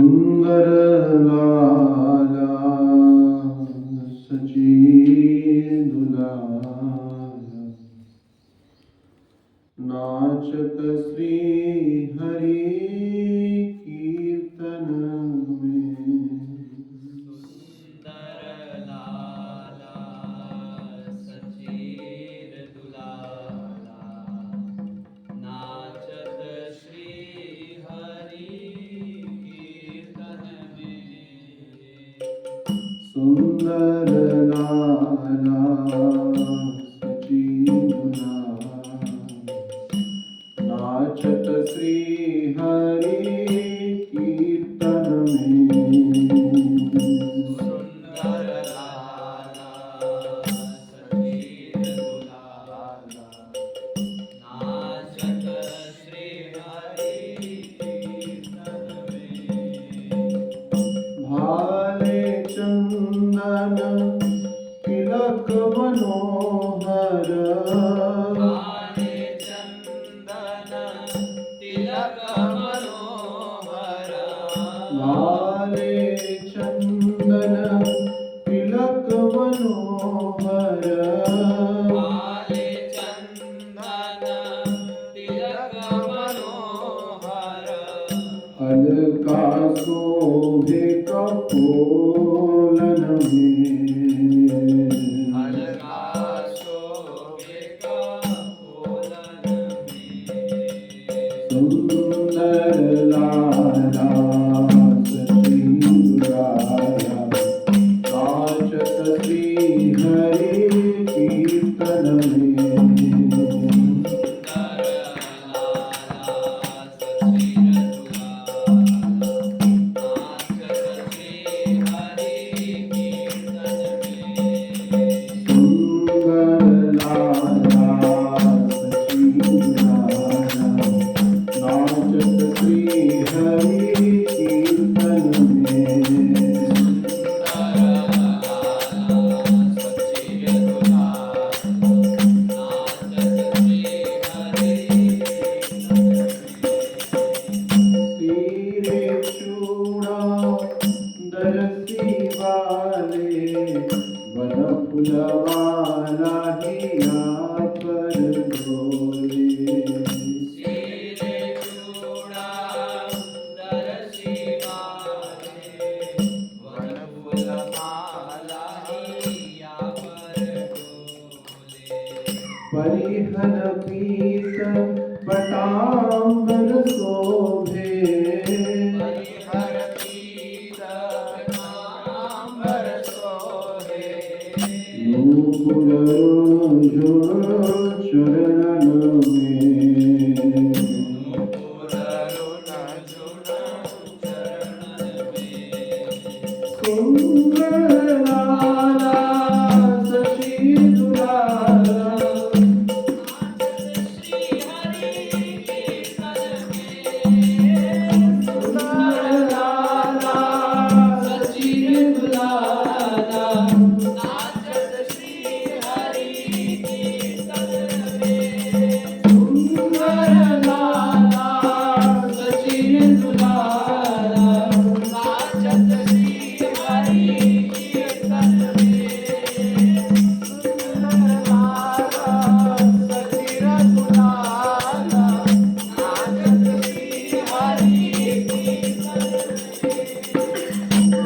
सुंदर लाला सची दुलाला नाचत श्री हरि कीर्तन में। सुंदर लाला सचीर दुलाला नाचत श्री हरि कीर्तन में। सुंदर लाला सची दुलाला नाचत श्री हरि कीर्तन में। सुंदर लाला सचीर दुलाला नाचत श्री हरि कीर्तन में। भाले चंदन तिलक मनोहर भाले चंदन तिलक मनोहर भाले चंदन तिलक मनोहर भाले चंदन तिलक मनोहर अलका शोभे कपोलन में। अलका शोभे कपोलन में। सुंदर लाला सची दुलाला नाचत श्री हरि कीर्तन में। सुंदर लाला सचीर दुलाला नाचत श्री हरि कीर्तन में। सुंदर लाला सची दुलाला नाचत श्री हरि कीर्तन में। सिरे चूड़ा दरसी वाले वन फुलवाला हिया पर डोले। परिहन पीत पटांबर शोभे नूपुर चरणन में। सुंदर लाला सची दुलाला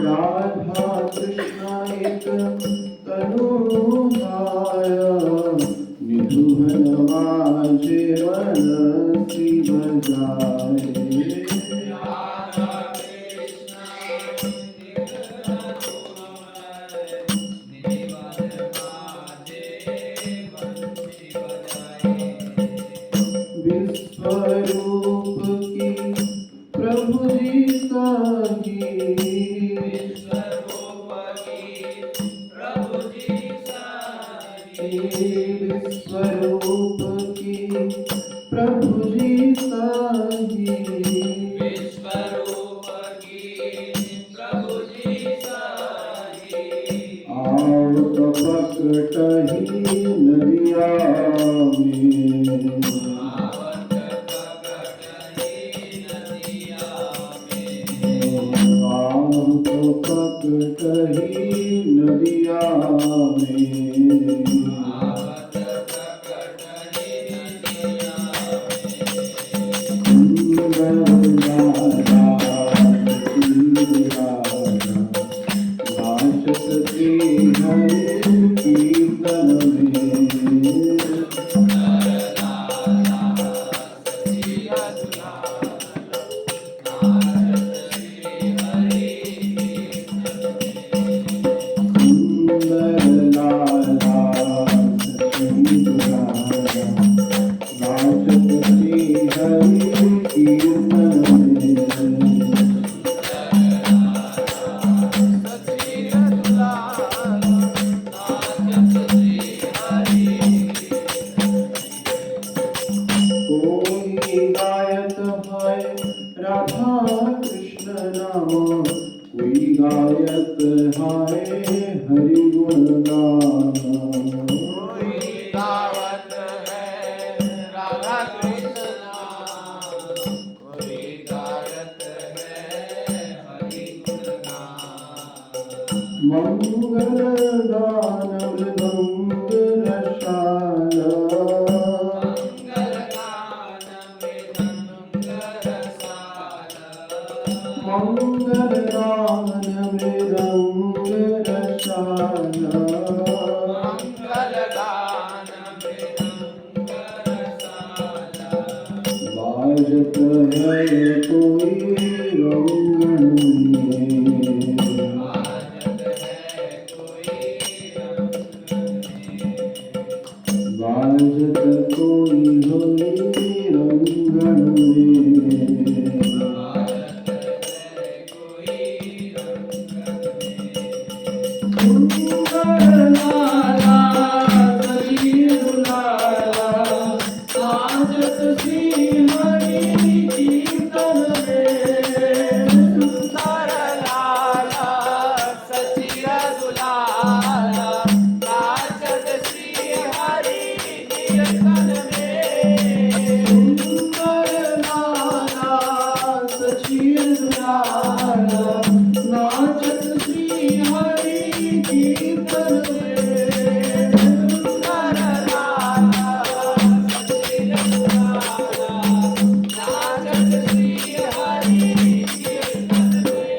राधा कृष्ण एक तनु भाया निधुहन माझे वनसी बजाए। विश्वरूप की प्रभु जी साही विश्वरूप की प्रभु जी साही आओ तो पकटही नदिया में। प्रकटहि नदिया में आवत प्रकटहि नदिया में। सुंदर लाला नाचत श्री हरि कीर्तन में सुंदर लाला सखी दुलारा नाचत श्री हरि कीर्तन में कोई गायत है राधा कृष्ण नाम कोई गायत है हरि गुण गाना गावत है राधा कृष्ण नाम, कोई गायत है हरि गुण गान। मंगल गान मृदंग रसाला मंगल गान मृदंग रसाल, मंगल गान मृदंग रसाला मंगल गान मृदंग रसाल। बाजत है कोई रंगण में बाजत है कोई रंग में, बाजत कोई होई रंगण में बाजत है कोई रंग में। सुंदर लाला सखी दुलारा नाचत श्री हरि कीर्तन में सुंदर लाला सचिर दुलारा नाचत श्री हरि कीर्तन में। सुंदर लाला सखी दुलारा नाचत श्री हरि कीर्तन में सुंदर लाला सचिर दुलारा नाचत श्री हरि कीर्तन में।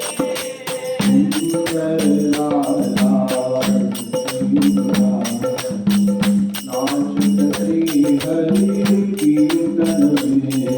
सुंदर लाला सखी दुलारा नाचत श्री हरि कीर्तन में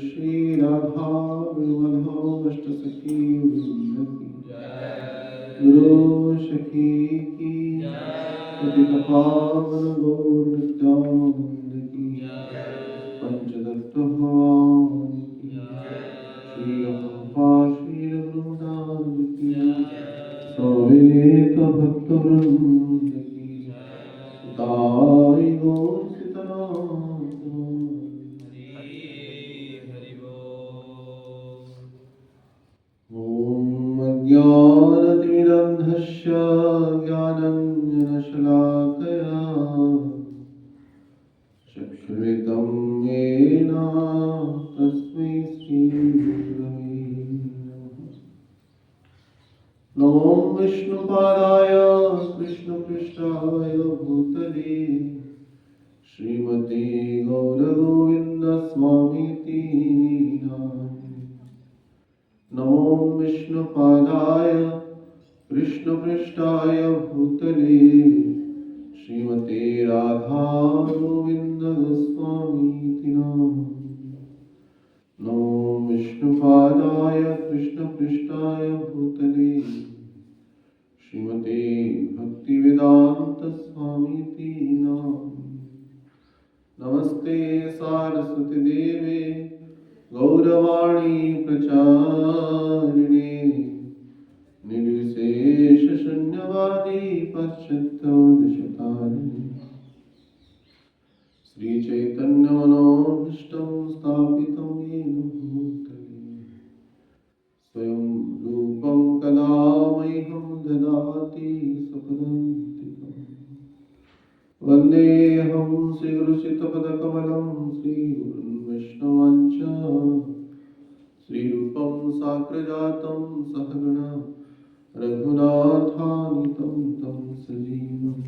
श्री राधा माधव अष्टसखी वृंद की गुरु सखी की पतित पावन गौर नित्यानंद की पंचतत्व भगवान की श्री रघुनाथ श्री रघुनाथ की सवेत भक्त वृंद की ताई गौर सीतानाथ ॐ अज्ञानतिमिरन्धस्य ज्ञानञ्जनशलाकया चक्षुरुमिलितं येन तस्मै श्रीगुरवे नमः। नमो विष्णुपादाय कृष्णपृष्ठाय भूतले श्रीमते गौरगोविन्दस्वामीति नामिने। नमो विष्णुपादाय कृष्णपृष्ठाय भूतले श्रीमते राधा गोविन्द गोस्वामीति नामिने। नमो विष्णुपादाय कृष्णपृष्ठाय भूतले श्रीमते भक्तिवेदान्त स्वामीति नामिने। नमस्ते सारस्वती देवे गौरवाणी प्रचारिणे निर्विशेष शून्यवादी पाश्चात्योदशतारिणे श्री चैतन्य मनोभीष्टं स्थापितं येन भूतले स्वयं रूपं कदा मह्यं ददाति स्वपदान्तिकम् वन्देऽहं श्रीगुरुचित्तपदकमलं श्रीगुरुन् वैष्णवांश्च श्रीरूपं साग्रजातं सहगणा रघुनाथान्वितं तं सजीवं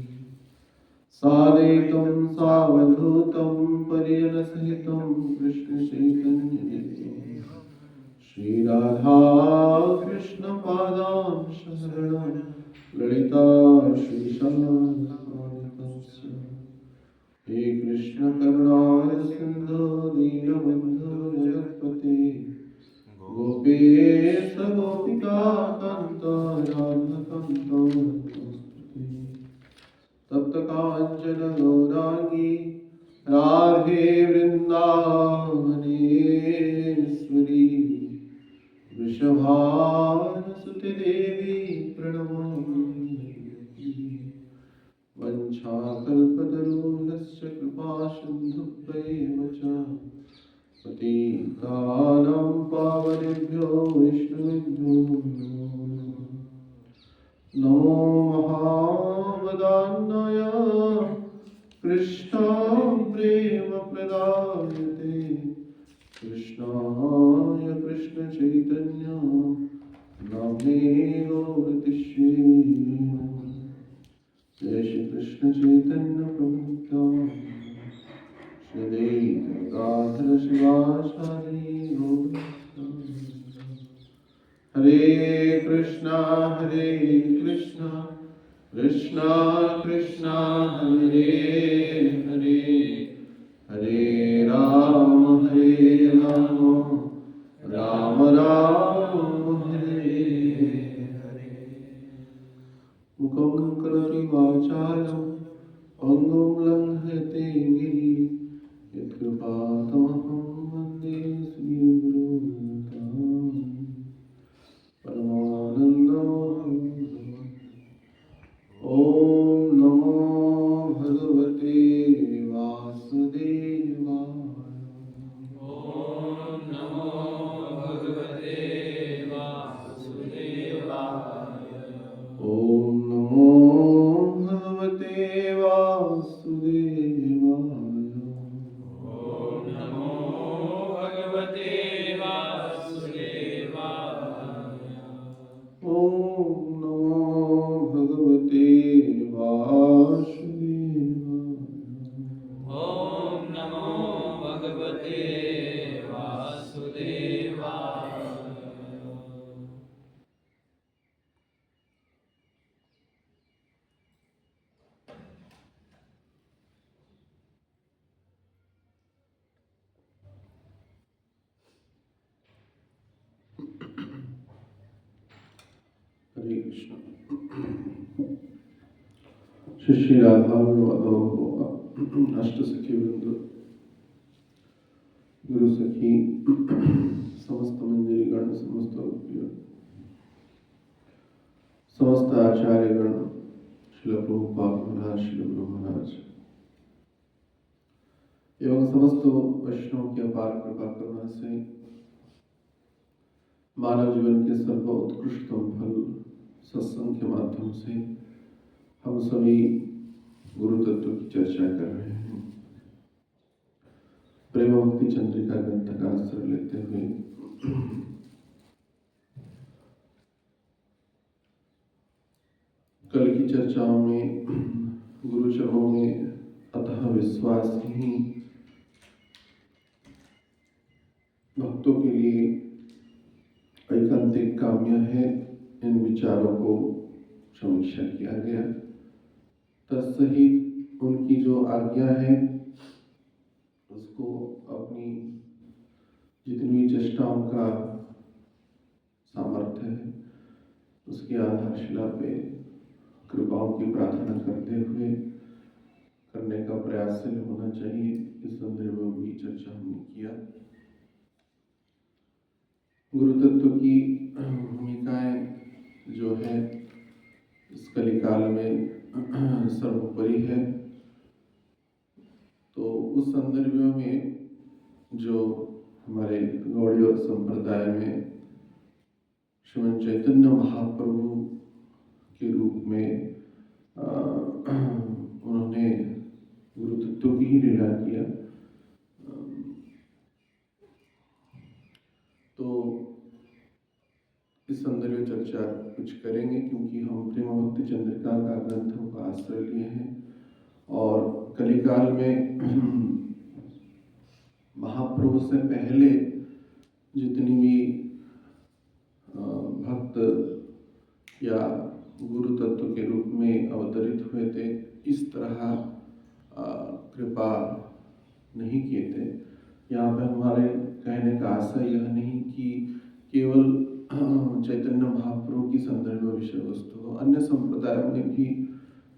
साद्वैतं सावधूतं परिजनसहितं कृष्णचैतन्यदेवं श्रीराधा कृष्णपादां शरणं ललिता श्रीशान्तिं हे कृष्ण करुणा सिंधु दीनबंधु जगत्पते गोपेश गोपिका कांत राधा कांत तप्त कांचन गौरांगी राधे वृंदावनेश्वरी वृषभानुसुते देवी प्रणमामि वंशाकल्पतरुभ्यश्च कृपासिन्धुभ्यैव च पतितानां पावनेभ्यो वैष्णवेभ्यो नमो महावदान्नाय कृष्णां प्रेमप्रदायते कृष्णाय कृष्णचैतन्य नाम्ने गौरतिष्ये जय श्री कृष्ण चैतन्य प्रभु नित्यानंद शिवाचार्य हरे कृष्णा कृष्णा कृष्णा हरे हरे हरे राम राम राम हरे हरे मुखं करोति वाचालं पङ्गुं लङ्घयते गिरिं यत्कृपातमहं वन्दे श्रीगुरुं परमानन्दं ॐ नमो भगवते वासुदेवाय ॐ नमो भगवते वासुदेवाय ॐ नमो भगवते हरे कृष्ण। श्री राधा माधव अष्ट सखी वृंद, गुरु सखी, समस्त मंजरी गण, समस्त गोपियों, समस्त आचार्य गण, श्रील प्रभुपाद महाराज, श्रील गुरु महाराज एवं समस्त वैष्णव की अपार कृपा करुणा से मानव जीवन के सर्व उत्कृष्टतम फल सत्संग के माध्यम से हम सभी गुरु तत्व की चर्चा कर रहे हैं। प्रेम भक्ति चंद्रिका ग्रंथ का आश्रय लेते हुए कल की चर्चाओं में गुरु चरणों में अतः विश्वास ही भक्तों के लिए ऐकांतिक काम्य है, इन विचारों को समीक्षा किया गया। तत्सहित उनकी जो आज्ञा है उसको अपनी जितनी चेष्टाओं का सामर्थ्य है उसकी आधारशिला पे कृपाओं की प्रार्थना करते हुए करने का प्रयासशील होना चाहिए। इस संदर्भ में भी चर्चा हमने किया। गुरु तत्व की भूमिकाएं जो है इस कलिकाल में सर्वोपरि है। तो उस संदर्भ में जो हमारे गौड़ीय संप्रदाय में श्रीमन चैतन्य महाप्रभु के रूप में उन्होंने गुरु तत्व की ही लीला किया। तो इस संदर्भ में चर्चा कुछ करेंगे, क्योंकि हम प्रेम भक्ति चंद्रिका का ग्रंथों का आश्रय लिए हैं और कलिकाल में महाप्रभु से पहले जितनी भी भक्त या गुरु तत्व के रूप में अवतरित हुए थे, इस तरह कृपा नहीं किए थे। यहाँ पर हमारे कहने का आशय यह नहीं कि केवल चैतन्य महाप्रभु की संदर्भ विषय वस्तु हो, अन्य संप्रदायों में भी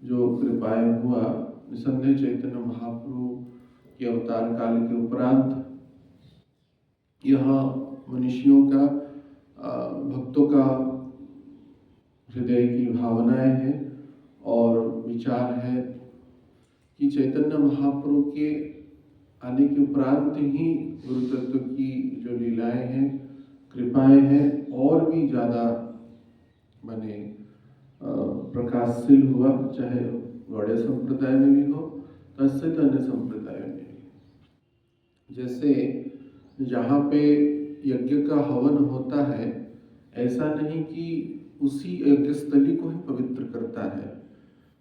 जो कृपाएं हुआ, निसंदेह चैतन्य महाप्रभु के अवतार काल के उपरांत यह मनुष्यों का भक्तों का हृदय की भावनाएं हैं और विचार है कि चैतन्य महाप्रभु के आने के उपरांत ही गुरु तत्व की जो लीलाएं हैं, कृपाएं हैं, और भी ज़्यादा माने प्रकाशशील हुआ, चाहे गौड़ीय संप्रदाय में भी हो, तत्सहित अन्य संप्रदाय में भी। जैसे जहाँ पे यज्ञ का हवन होता है, ऐसा नहीं कि उसी यज्ञ स्थली को ही पवित्र करता है,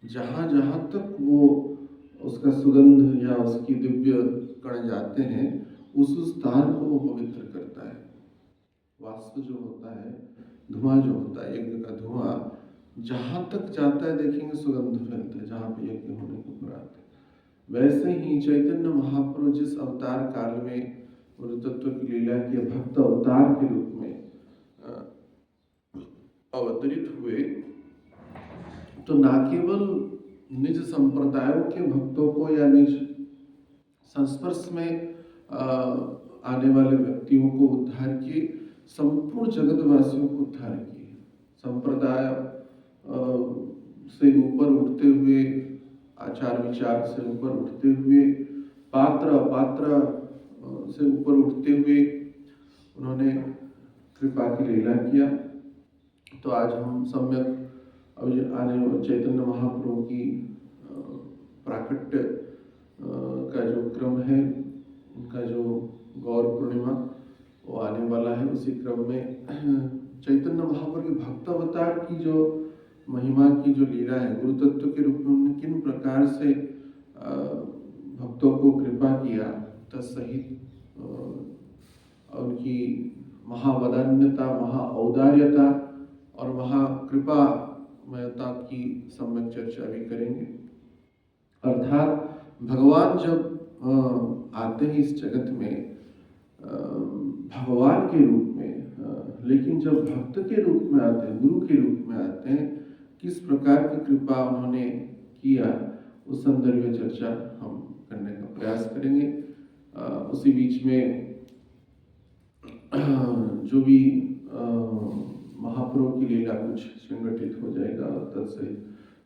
जहाँ जहाँ तक वो उसका सुगंध या उसकी दिव्य कण जाते हैं, उस स्थान को वो पवित्र करता है। वाष्प जो होता है, धुआं जो होता है, यज्ञ का धुआं जहाँ तक जाता है देखेंगे सुगंध फैलता है जहाँ पे यज्ञ होने को प्राप्त है। वैसे ही चैतन्य महाप्रभु जिस अवतार काल में गुरु तत्व की लीला के भक्त अवतार के रूप में अवतरित हुए, तो ना केवल निज संप्रदायों के भक्तों को या निज संस्पर्श में आने वाले व्यक्तियों को उद्धार किए, संपूर्ण जगतवासियों को उद्धार किए। संप्रदाय से ऊपर उठते हुए, आचार विचार से ऊपर उठते हुए, पात्र अपात्र से ऊपर उठते हुए उन्होंने कृपा की लीला किया। तो आज हम सम्यक अभी आने चैतन्य महाप्रभु की प्राकट्य का जो क्रम है, उनका जो गौर पूर्णिमा वो आने वाला है। उसी क्रम में चैतन्य महाप्रभु के भक्त अवतार की जो महिमा की जो लीला है, गुरु तत्व के रूप में उन्होंने किन प्रकार से भक्तों को कृपा किया, तत्सहित उनकी महावदान्यता, महाऔदार्यता और महाकृपामयता की सम्यक चर्चा भी करेंगे। अर्थात भगवान जब आते हैं इस जगत में भगवान के रूप में, लेकिन जब भक्त के रूप में आते हैं, गुरु के रूप में आते हैं, किस प्रकार की कृपा उन्होंने किया, उस संदर्भ में चर्चा हम करने का प्रयास करेंगे। उसी बीच में जो भी महाप्रभु की लीला कुछ संगठित हो जाएगा, तत्सहित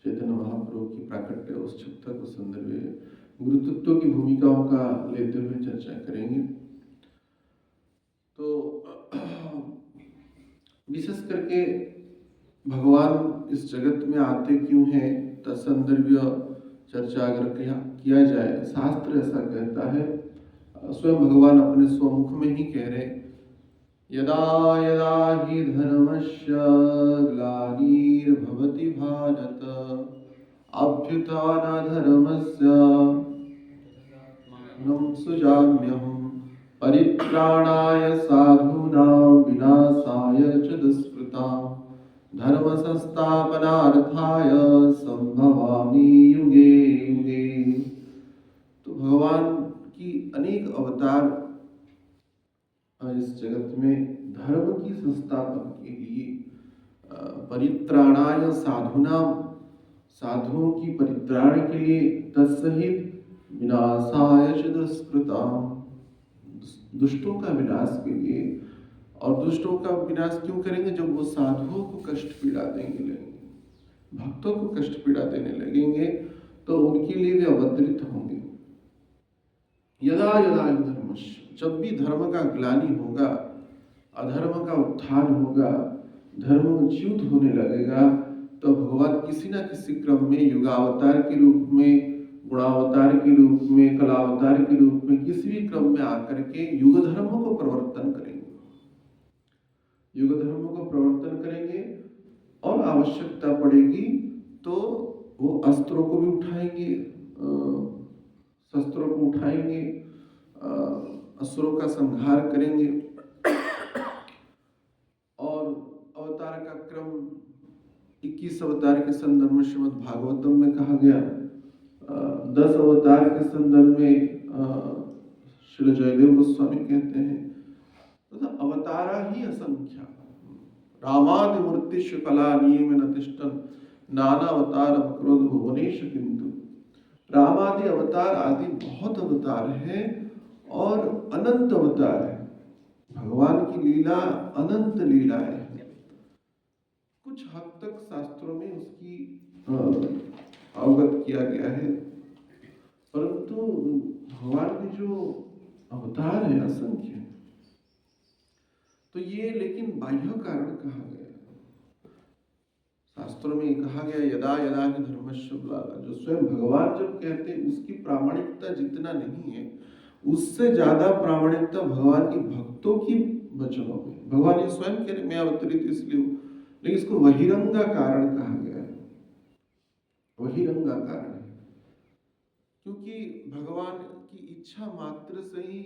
चैतन्य महाप्रभु की प्राकट्य उस तक उस संदर्भ में गुरु तत्व की भूमिकाओं का लेते हुए चर्चा करेंगे। तो विशेष करके भगवान इस जगत में आते क्यों हैं, तत्संदर्भीय चर्चा अगर किया जाए, शास्त्र ऐसा कहता है, स्वयं भगवान अपने स्वमुख में ही कह रहे, यदा यदा हि धर्मस्य ग्लानिर्भवति भारत अभ्युत्थानधर्मस्य सुजाम्यहम् परित्राणाय साधूनां विनाशाय च दुष्कृतां धर्म संस्थापनार्थाय संभवामि युगे युगे। तो भगवान की अनेक अवतार इस जगत में धर्म की संस्थापन के लिए, परित्राणाय साधूनां, साधुओं की परित्राण के लिए, तत्सहित विनाशाय च दुष्कृतां, दुष्टों का विनाश के लिए। और दुष्टों का विनाश क्यों करेंगे? जब वो साधुओं को कष्ट पीड़ा देने लगेंगे, भक्तों को कष्ट पीड़ा देने लगेंगे, तो उनके लिए वे अवतरित होंगे। यदा यदा धर्मस्य, जब भी धर्म का ग्लानि होगा, अधर्म का उत्थान होगा, धर्म च्युत होने लगेगा, तो भगवान किसी न किसी क्रम में युगावतार के रूप में, गुणावतार के रूप में, कलावतार के रूप में, किसी भी क्रम में आकर के युग धर्म को प्रवर्तन करेंगे, युग धर्म को प्रवर्तन करेंगे। और आवश्यकता पड़ेगी तो वो अस्त्रों को भी उठाएंगे, शस्त्रों को उठाएंगे, असुरों का संहार करेंगे। और अवतार का क्रम 21 अवतार के संदर्भ में श्रीमद् भागवतम में कहा गया, 10 अवतार के संदर्भ में श्री जयदेव गोस्वामी कहते हैं, तथा अवतारा ही असंख्या, रामादि मूर्तिषु कला नियम न तिष्ठन् नाना अवतार क्रोध भुवनेश किंतु। रामादि अवतार आदि बहुत अवतार हैं और अनंत अवतार है। भगवान की लीला अनंत लीलाएं हैं। कुछ हद तक शास्त्रों में उसकी अवगत किया गया है, परंतु भगवान के जो अवतार है असंख्य है। तो ये लेकिन बाह्य कारण कहा गया, शास्त्रों में कहा गया यदा यदा कि धर्मस्य ग्लाला, जो स्वयं भगवान जब कहते हैं उसकी प्रामाणिकता जितना नहीं है, उससे ज्यादा प्रामाणिकता भगवान के भक्तों की वचनों में। भगवान ये स्वयं कह रहे मैं अवतरित इसलिए हूं, लेकिन इसको बहिरंगा कारण कहा गया है, बहिरंगा कारण है, क्योंकि भगवान की इच्छा मात्र से ही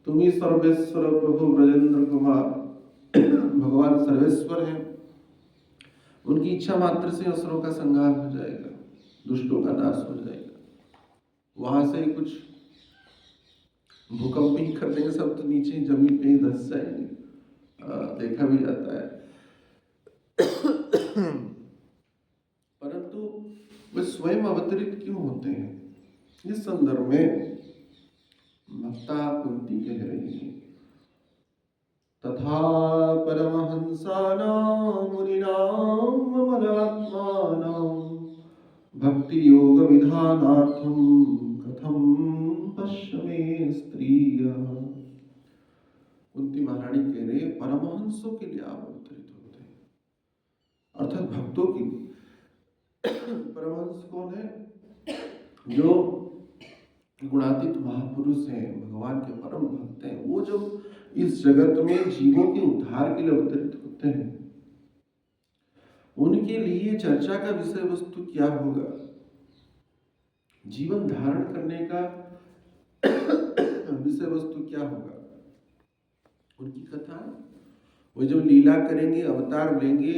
तुम ही सर्वेश्वर प्रभु ब्रजेंद्र कुमार। भगवान सर्वेश्वर हैं, उनकी इच्छा मात्र से असुरों का संहार हो जाएगा, दुष्टों का नाश हो जाएगा। वहां से कुछ भूकंप ही कर देंगे, सब तो नीचे जमीन पे ही धंस जाएंगे, देखा भी जाता है। परंतु वे स्वयं अवतरित क्यों होते हैं? इस संदर्भ में भक्ता कुंती कह रही है, तथा परमहंसानां मुनीनां अमलात्मानां भक्ति योग विधानार्थं कथं पश्यमे स्त्रियः। कुंती महारानी कह रहे हैं, परमहंसों के लिए आप अवतरित होते हैं, अर्थात भक्तों के लिए। परमहंस कौन है? जो गुणातीत महापुरुष हैं, भगवान के परम भक्त हैं। वो जब इस जगत में जीवों के उद्धार के लिए अवतरित होते हैं, उनके लिए चर्चा का विषय वस्तु क्या होगा? जीवन धारण करने का विषय वस्तु क्या होगा? उनकी कथा, वो जो लीला करेंगे, अवतार लेंगे,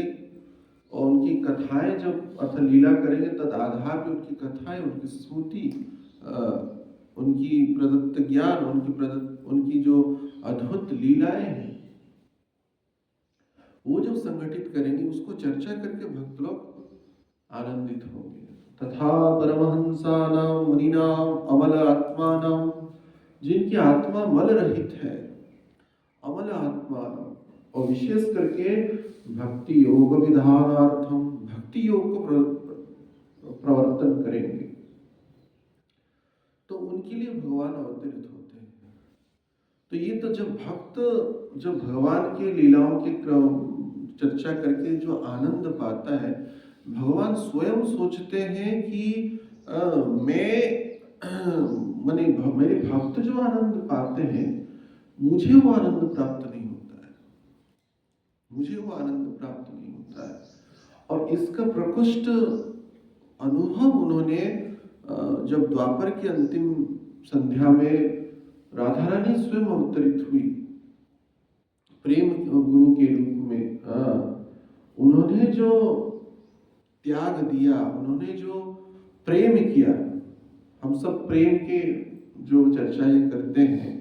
और उनकी कथाएं जब अर्थ लीला करेंगे, तद आधार पर उनकी कथाएं, उनकी स्मृति, उनकी प्रदत्त ज्ञान, उनकी जो अद्भुत लीलाएं हैं, वो जब संगठित करेंगे, उसको चर्चा करके भक्त लोग आनंदित होंगे। तथा परमहंसानां मुनीनां अमल आत्मानां, जिनकी आत्मा मल रहित है, अमल आत्मानां, और विशेष करके भक्ति योग विधानार्थम, भक्ति योग को प्रवर्तन करेंगे, तो उनके लिए भगवान अवतरित होते हैं। तो ये तो जब भगवान के लीलाओं की चर्चा करके जो आनंद पाता है, भगवान स्वयं सोचते हैं कि मेरे भक्त जो आनंद पाते हैं, मुझे वो आनंद प्राप्त नहीं होता है, मुझे वो आनंद प्राप्त नहीं होता है। और इसका प्रकृष्ट अनुभव उन्होंने जब द्वापर की अंतिम संध्या में राधा रानी स्वयं अवतरित हुई प्रेम गुरु के रूप में, उन्होंने जो त्याग दिया, उन्होंने जो प्रेम किया, हम सब प्रेम के जो चर्चाएं करते हैं,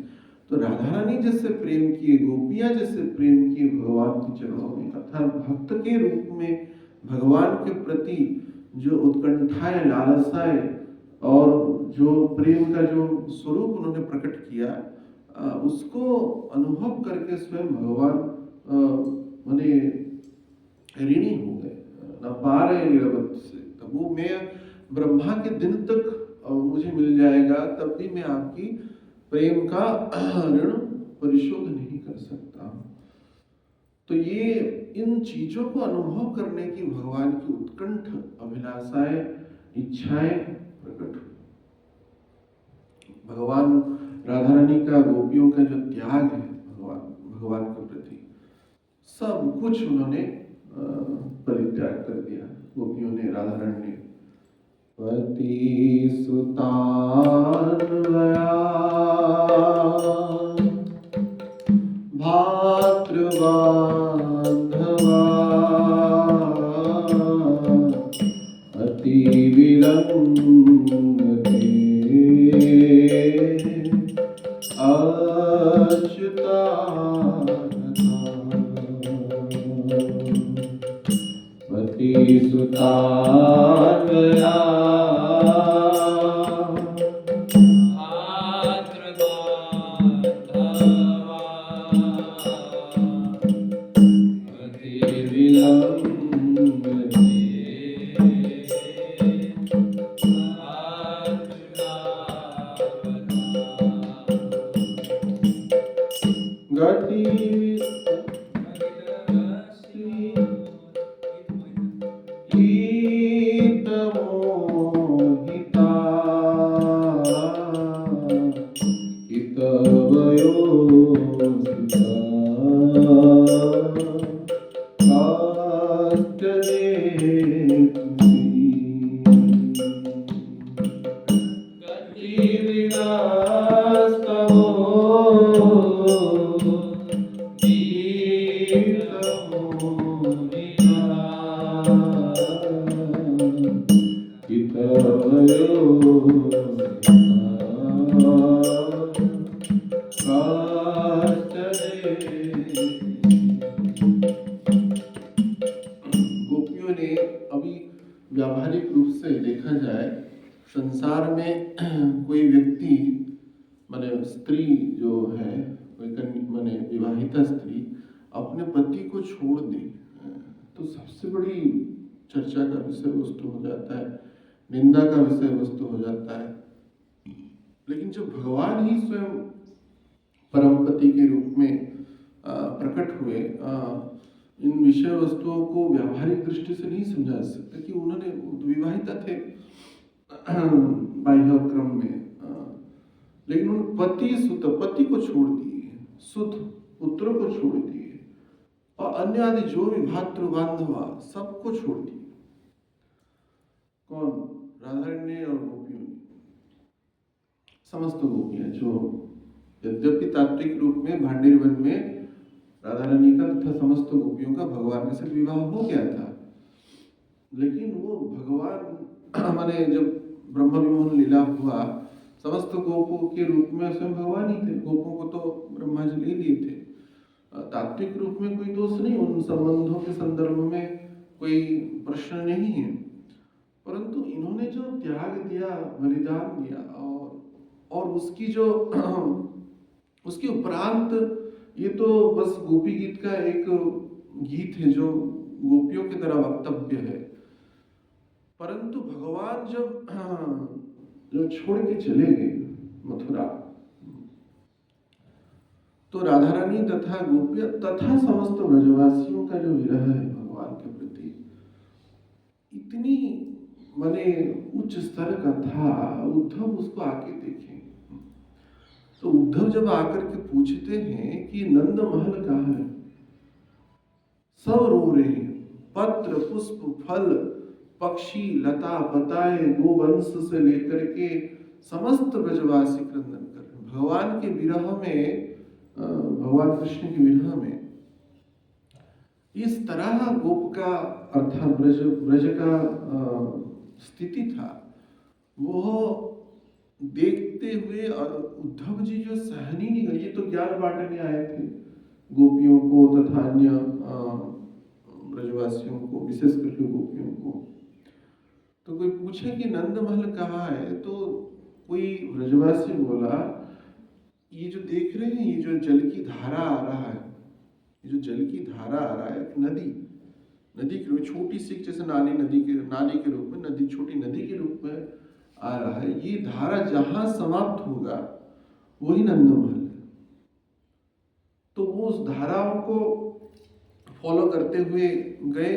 तो राधा रानी जैसे प्रेम किए, गोपियां जैसे प्रेम किए भगवान के चरणों में, अर्थात भक्त के रूप में भगवान के प्रति जो उत्कंठाएं, लालसाएं और जो प्रेम का जो स्वरूप उन्होंने प्रकट किया, उसको अनुभव करके स्वयं भगवान माने ऋणी हो गए, न पा रहे निरवत से। तब वो मैं ब्रह्मा के दिन तक मुझे मिल जाएगा, तब भी मैं आपकी प्रेम का ऋण परिशोध नहीं कर सकता। तो ये इन चीजों को अनुभव करने की भगवान की उत्कंठ अभिलाषाएं, इच्छाएं प्रकट हुई। भगवान राधा रानी का, गोपियों का जो त्याग है भगवान के प्रति, सब कुछ उन्होंने परित्याग कर दिया गोपियों ने, राधा रानी ने। पति सुतान गया भातृ बांधवा, अति विलंब अच्युता पति सुतान गया भाद्र बांधवा, अति विलंब गति लीलास्तवो गोपियों ने अभी व्यावहारिक रूप से देखा जाए संसार में कोई व्यक्ति माने स्त्री जो है कोई माने विवाहिता स्त्री अपने पति को छोड़ दे तो सबसे बड़ी चर्चा का विषय वस्तु हो जाता है, निंदा का विषय वस्तु हो जाता है। लेकिन जब भगवान ही स्वयं परमपति के रूप में प्रकट हुए, इन विषय वस्तुओं को व्यावहारिक दृष्टि से नहीं समझा जा सकता कि उन्होंने विवाहिता थे बाह्य क्रम में, लेकिन उन पति को छोड़ दिए, सुत पुत्र को छोड़ दिए और अन्य आदि जो भी भातृ बांधवा सबको छोड़ दिए। कौन? राधारण्य और गोपियों ने, समस्त गोपियां जो यद्यपि तात्विक रूप में भांडीर वन में राधा रानी का तथा समस्त गोपियों का भगवान के साथ विवाह हो गया था, लेकिन वो भगवान माने जब ब्रह्म विमोहन लीला हुआ समस्त गोपों के रूप में स्वयं भगवान ही थे, गोपों को तो ब्रह्मा जी ले लिए थे। तात्विक रूप में कोई दोष नहीं, उन संबंधों के संदर्भ में कोई प्रश्न नहीं है, परंतु इन्होंने जो त्याग दिया, बलिदान दिया और उसकी जो उसके उपरांत ये तो बस गोपी गीत का एक गीत है जो गोपियों की तरह वक्तव्य है, परंतु भगवान जब छोड़ के चले गए मथुरा तो राधा रानी तथा गोपियां तथा समस्त ब्रजवासियों का जो विरह है भगवान के प्रति इतनी माने उच्च स्तर का था। उद्धव उसको आके देखे तो उद्धव जब आकर के पूछते हैं कि नंद महल कहाँ है, सब रो रहे हैं, पत्र पुष्प फल पक्षी लता पताए गोवंश से लेकर के समस्त ब्रजवासी क्रंदन कर रहे हैं भगवान के विरह में, भगवान कृष्ण के विरह में। इस तरह गोप का अर्थात ब्रज का स्थिति था, वो देखते हुए उद्धव जी जो सहनी नहीं गए, ये तो ज्ञान बांटने आए थे गोपियों को तथा अन्य ब्रजवासियों को, विशेष करके गोपियों को। तो कोई पूछे कि नंद महल कहाँ है, तो कोई ब्रजवासी बोला ये जो देख रहे हैं, ये जो जल की धारा आ रहा है, ये जो जल की धारा आ रहा है, नदी के रूप में छोटी सी, जैसे नाली के रूप में नदी, छोटी नदी के रूप में आ रहा है, ये धारा जहां समाप्त होगा वही नंद महल है। तो वो उस धाराओं को फॉलो करते हुए गए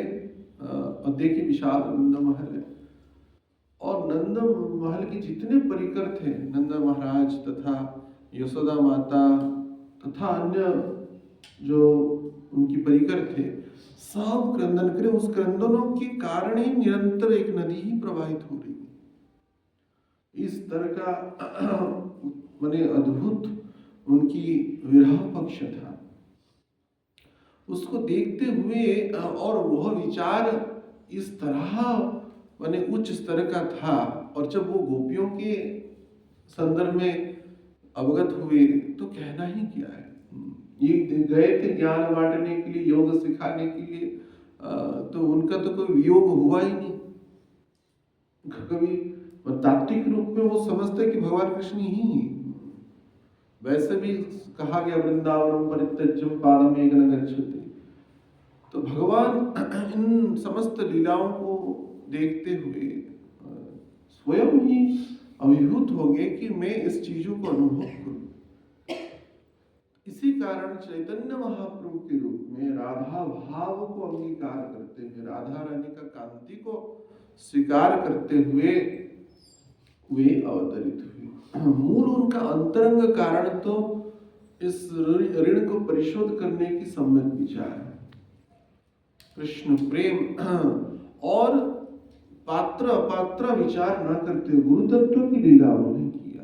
और देखे विशाल नंद महल है, और नंद महल के जितने परिकर थे, नंद महाराज तथा यशोदा माता तथा अन्य जो उनकी परिकर थे, सब क्रंदन करे। उस क्रंदनों के कारण ही निरंतर एक नदी ही प्रवाहित हो रही है। इस तरह का माने अद्भुत उनकी विरह पक्ष था। उसको देखते हुए और वह विचार इस तरह माने उच्च स्तर का था, और जब वो गोपियों के संदर्भ में अवगत हुए तो कहना ही क्या है। ये गए थे ज्ञान बांटने के लिए, योग सिखाने के लिए, तो उनका तो कोई वियोग हुआ ही नहीं कभी। तात्विक रूप में वो समझते कि भगवान कृष्ण ही, वैसे भी कहा गया वृंदावनम परित्यज्यम पादमेघ्न गच्छति। तो भगवान इन समस्त लीलाओं को देखते हुए स्वयं ही अभिभूत हो गए कि मैं इस चीजों को अनुभव करूं। इसी कारण चैतन्य महाप्रभु के रूप में राधा भाव को अंगीकार करते हुए, राधा रानी का कांति को स्वीकार करते हुए वे अवतरित हुए। मूल उनका अंतरंग कारण तो इस ऋण को परिशोध करने की सम्यक विचार है, कृष्ण प्रेम, और पात्र अपात्र विचार न करते गुरु तत्व की लीला उन्होंने किया।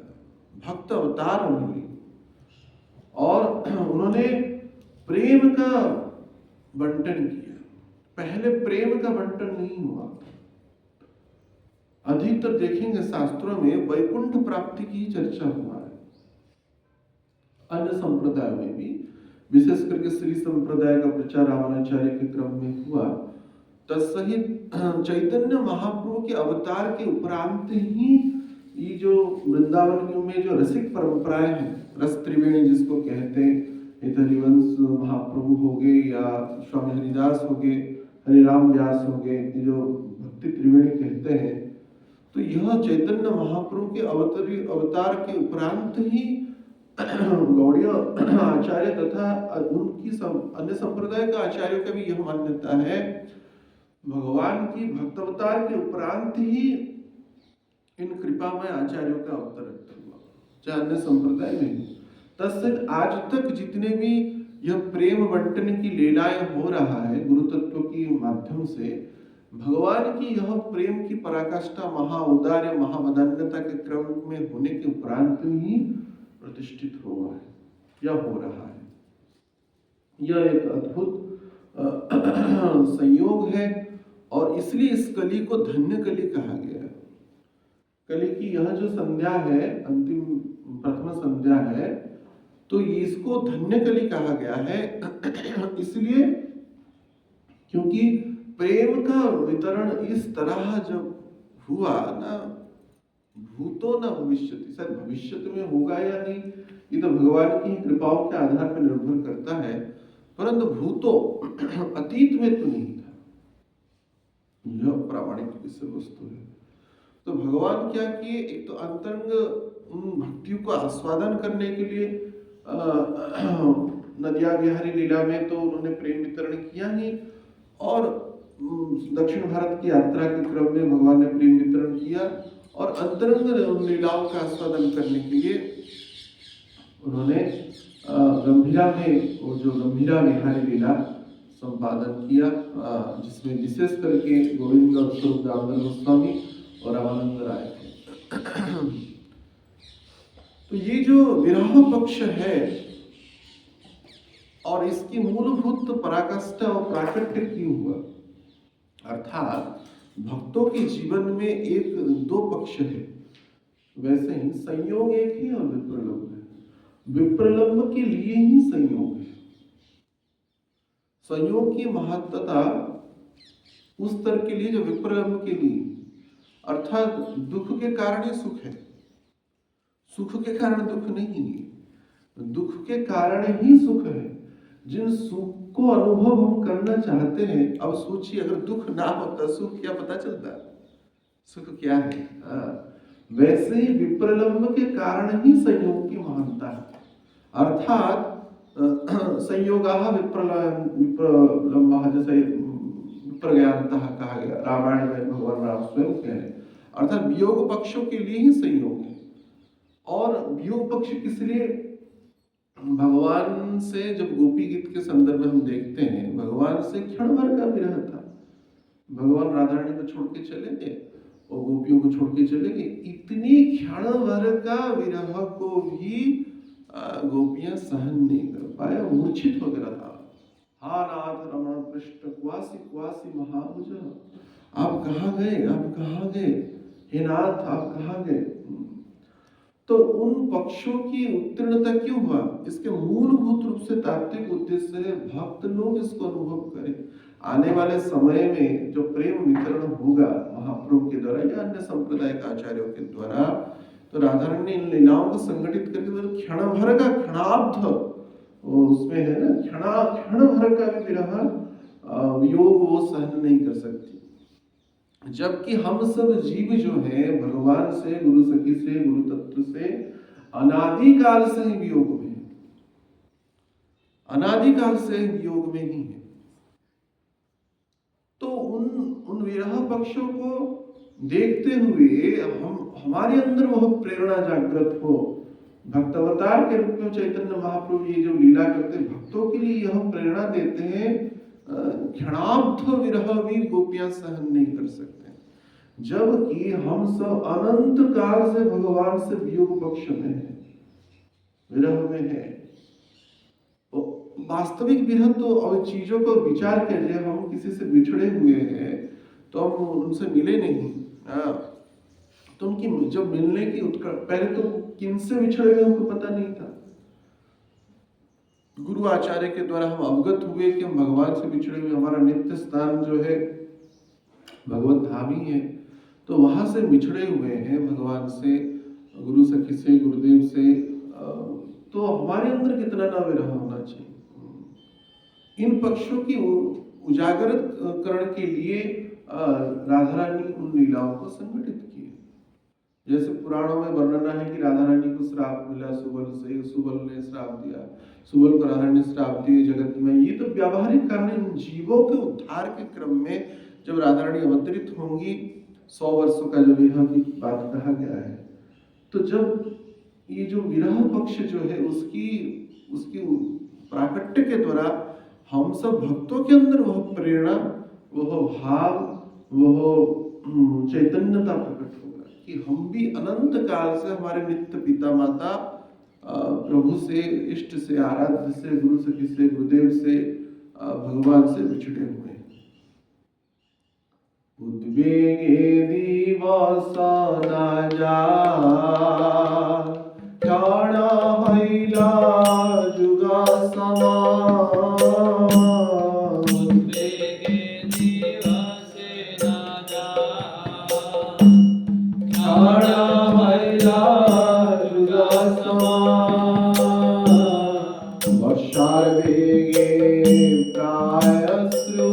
भक्त अवतार उन्होंने, और उन्होंने प्रेम का बंटन किया। पहले प्रेम का बंटन नहीं हुआ। अधिकतर देखेंगे शास्त्रों में वैकुंठ प्राप्ति की चर्चा हुआ है। अन्य संप्रदायों में भी, विशेष करके श्री संप्रदाय का प्रचार रामानुजाचार्य के क्रम में हुआ, तत्सहित चैतन्य महाप्रभु के अवतार के उपरांत ही ये जो वृंदावन में जो रसिक परंपराएं हैं, रस त्रिवेणी जिसको कहते हैं, हरिवंश महाप्रभु हो गए या स्वामी हरिदास हो गए, हरिराम व्यास हो गए, ये जो भक्ति त्रिवेणी कहते हैं, तो यह चैतन्य महाप्रभु के अवतार के उपरांत ही गौड़ीय आचार्य तथा उनकी अन्य संप्रदाय का आचार्यों का भी यह मान्यता है, भगवान की भक्तावतार के उपरांत ही इन कृपामय आचार्यों का अवतरण हुआ, चाहे अन्य संप्रदाय में। तत्सहित आज तक जितने भी यह प्रेम बंटन की लीलाएं हो रहा है गुरु तत्व के माध्यम से, भगवान की यह प्रेम की पराकाष्ठा महाउदार्य महावदान्यता के क्रम में होने के उपरांत ही प्रतिष्ठित हुआ है या हो रहा है। यह एक अद्भुत संयोग है, और इसलिए इस कली को धन्य कली कहा गया है। कली की यह जो संध्या है, अंतिम प्रथम संध्या है, तो इसको धन्य कली कहा गया है इसलिए क्योंकि प्रेम का वितरण इस तरह जब हुआ ना, भूतो न भविष्यति, शायद भविष्य में होगा या नहीं ये तो भगवान की कृपाओं के आधार पर निर्भर करता है, परंतु भूतो अतीत में तो नहीं था, यह प्रामाणिक विषय वस्तु है। तो भगवान क्या किए, एक तो अंतरंग उन भक्तियों को आस्वादन करने के लिए नदिया विहारी लीला में तो उन्होंने प्रेम वितरण किया ही, और दक्षिण भारत की यात्रा के क्रम में भगवान ने प्रेम वितरण किया, और अंतरंग लीलाओं का आस्वादन करने के लिए उन्होंने गंभीरा में वो जो गंभीरा विहारी लीला संपादन किया, जिसमें विशेष करके गोविंद का स्वरूप दामोदर गोस्वामी और रामानंद राय थे। तो ये जो विरह पक्ष है और इसकी मूलभूत पराकाष्ठा और प्राकट्य क्यों हुआ, अर्थात भक्तों के जीवन में एक दो पक्ष है, वैसे ही संयोग एक ही और विप्रलंब है। विप्रलंब के लिए ही संयोग है। संयोग की महत्ता उस स्तर के लिए जो विप्रलंब के लिए, अर्थात दुख के कारण ही सुख है, सुख के कारण दुख नहीं है, दुख के कारण ही सुख है। जिन सुख को अनुभव हम करना चाहते हैं, अब सोचिए अगर दुख ना होता सुख क्या पता चलता, सुख क्या है। वैसे ही विप्रलंब के कारण ही संयोग की महानता है, अर्थात संयोगाः विप्रलंबः, जैसे विप्रज्ञानतः कहा गया रामायण में, भगवान राम स्वयं कह रहे, अर्थात वियोग पक्षों के लिए ही संयोग है। और वियोग पक्ष किस लिए, भगवान से जब गोपी गीत के संदर्भ में हम देखते हैं, भगवान से क्षण भर का विरह था, भगवान राधा रानी को छोड़ के चले गए और गोपियों को छोड़ के चले गए, इतनी क्षण भर का विरह को भी गोपियां सहन नहीं कर पाया, मूर्छित हो गया था। हा नाथ रमण पृष्ठ क्वासी क्वासी महाभुज, आप कहाँ गए, आप कहाँ गए, हे नाथ आप कहाँ गए। तो उन पक्षों की उत्तीर्णता क्यों हुआ, इसके मूलभूत रूप से तात्विक उद्देश्य है भक्त लोग इसको अनुभव करें। आने वाले समय में जो प्रेम वितरण होगा महाप्रभु के द्वारा या अन्य संप्रदाय के आचार्यों के द्वारा, तो राधा रानी ने इन लीलाओं को संगठित करके क्षण भर का क्षणाब्ध उसमें है ना, क्षण भर का भी विरह वियोग वो सहन नहीं कर सकती। जबकि हम सब जीव जो हैं भगवान से, गुरु सखी से, गुरु तत्व से अनादिकाल से ही वियोग में है, अनादिकाल से ही वियोग में ही है। तो उन विरह पक्षों को देखते हुए हमारे अंदर वह प्रेरणा जागृत हो। भक्तावतार के रूप में चैतन्य महाप्रभु ये जो लीला करते हैं, भक्तों के लिए यह प्रेरणा देते हैं, क्षणाब्ध विरह भी गोपियां सहन नहीं कर सकते। जबकि हम सब अनंत काल से भगवान से वियोग पक्ष में है, विरह में है। तो वास्तविक विरह तो अब चीजों को विचार कीजिए, हम किसी से बिछड़े हुए हैं तो हम उनसे मिले नहीं। तो उनकी जब मिलने की पहले तो किनसे बिछड़े हुए हमको पता नहीं था। गुरु आचार्य के द्वारा हम अवगत हुए कि हम भगवान से बिछड़े हुए, हमारा नित्य स्थान जो है भगवत धाम ही है। तो वहां से बिछड़े हुए हैं भगवान से, गुरु सखी से, गुरुदेव से। तो हमारे अंदर कितना ना विरह होना चाहिए। इन पक्षों की उजागर करण के लिए राधा रानी उन लीलाओं को संगठित किए। जैसे पुराणों में वर्णना है कि राधा रानी को श्राप मिला सुबल से, सुबल ने श्राप दिया, सुबल को राधा ने श्राप दिए जगत में। ये तो व्यावहारिक कारण, इन जीवों के उद्धार के क्रम में जब राधा रानी अवतरित होंगी, 100 वर्षों का जो विरह की बात कहा गया है, तो जब ये जो विरह पक्ष जो है उसकी प्राकट्य के द्वारा हम सब भक्तों के अंदर वह प्रेरणा, वह भाव, वह चैतन्यता प्रकट होगा कि हम भी अनंत काल से हमारे नित्य पिता माता प्रभु से, इष्ट से, आराध्य से, गुरु सखी से, गुरुदेव से, भगवान से बिछड़े हुए हैं। उद्वेगे दिवस न जाय, क्षण हइला जुगा समान। उद्वेगे दिवस न जाय, क्षण हइला जुगा समान। वर्षार वेगे प्रायश्रु,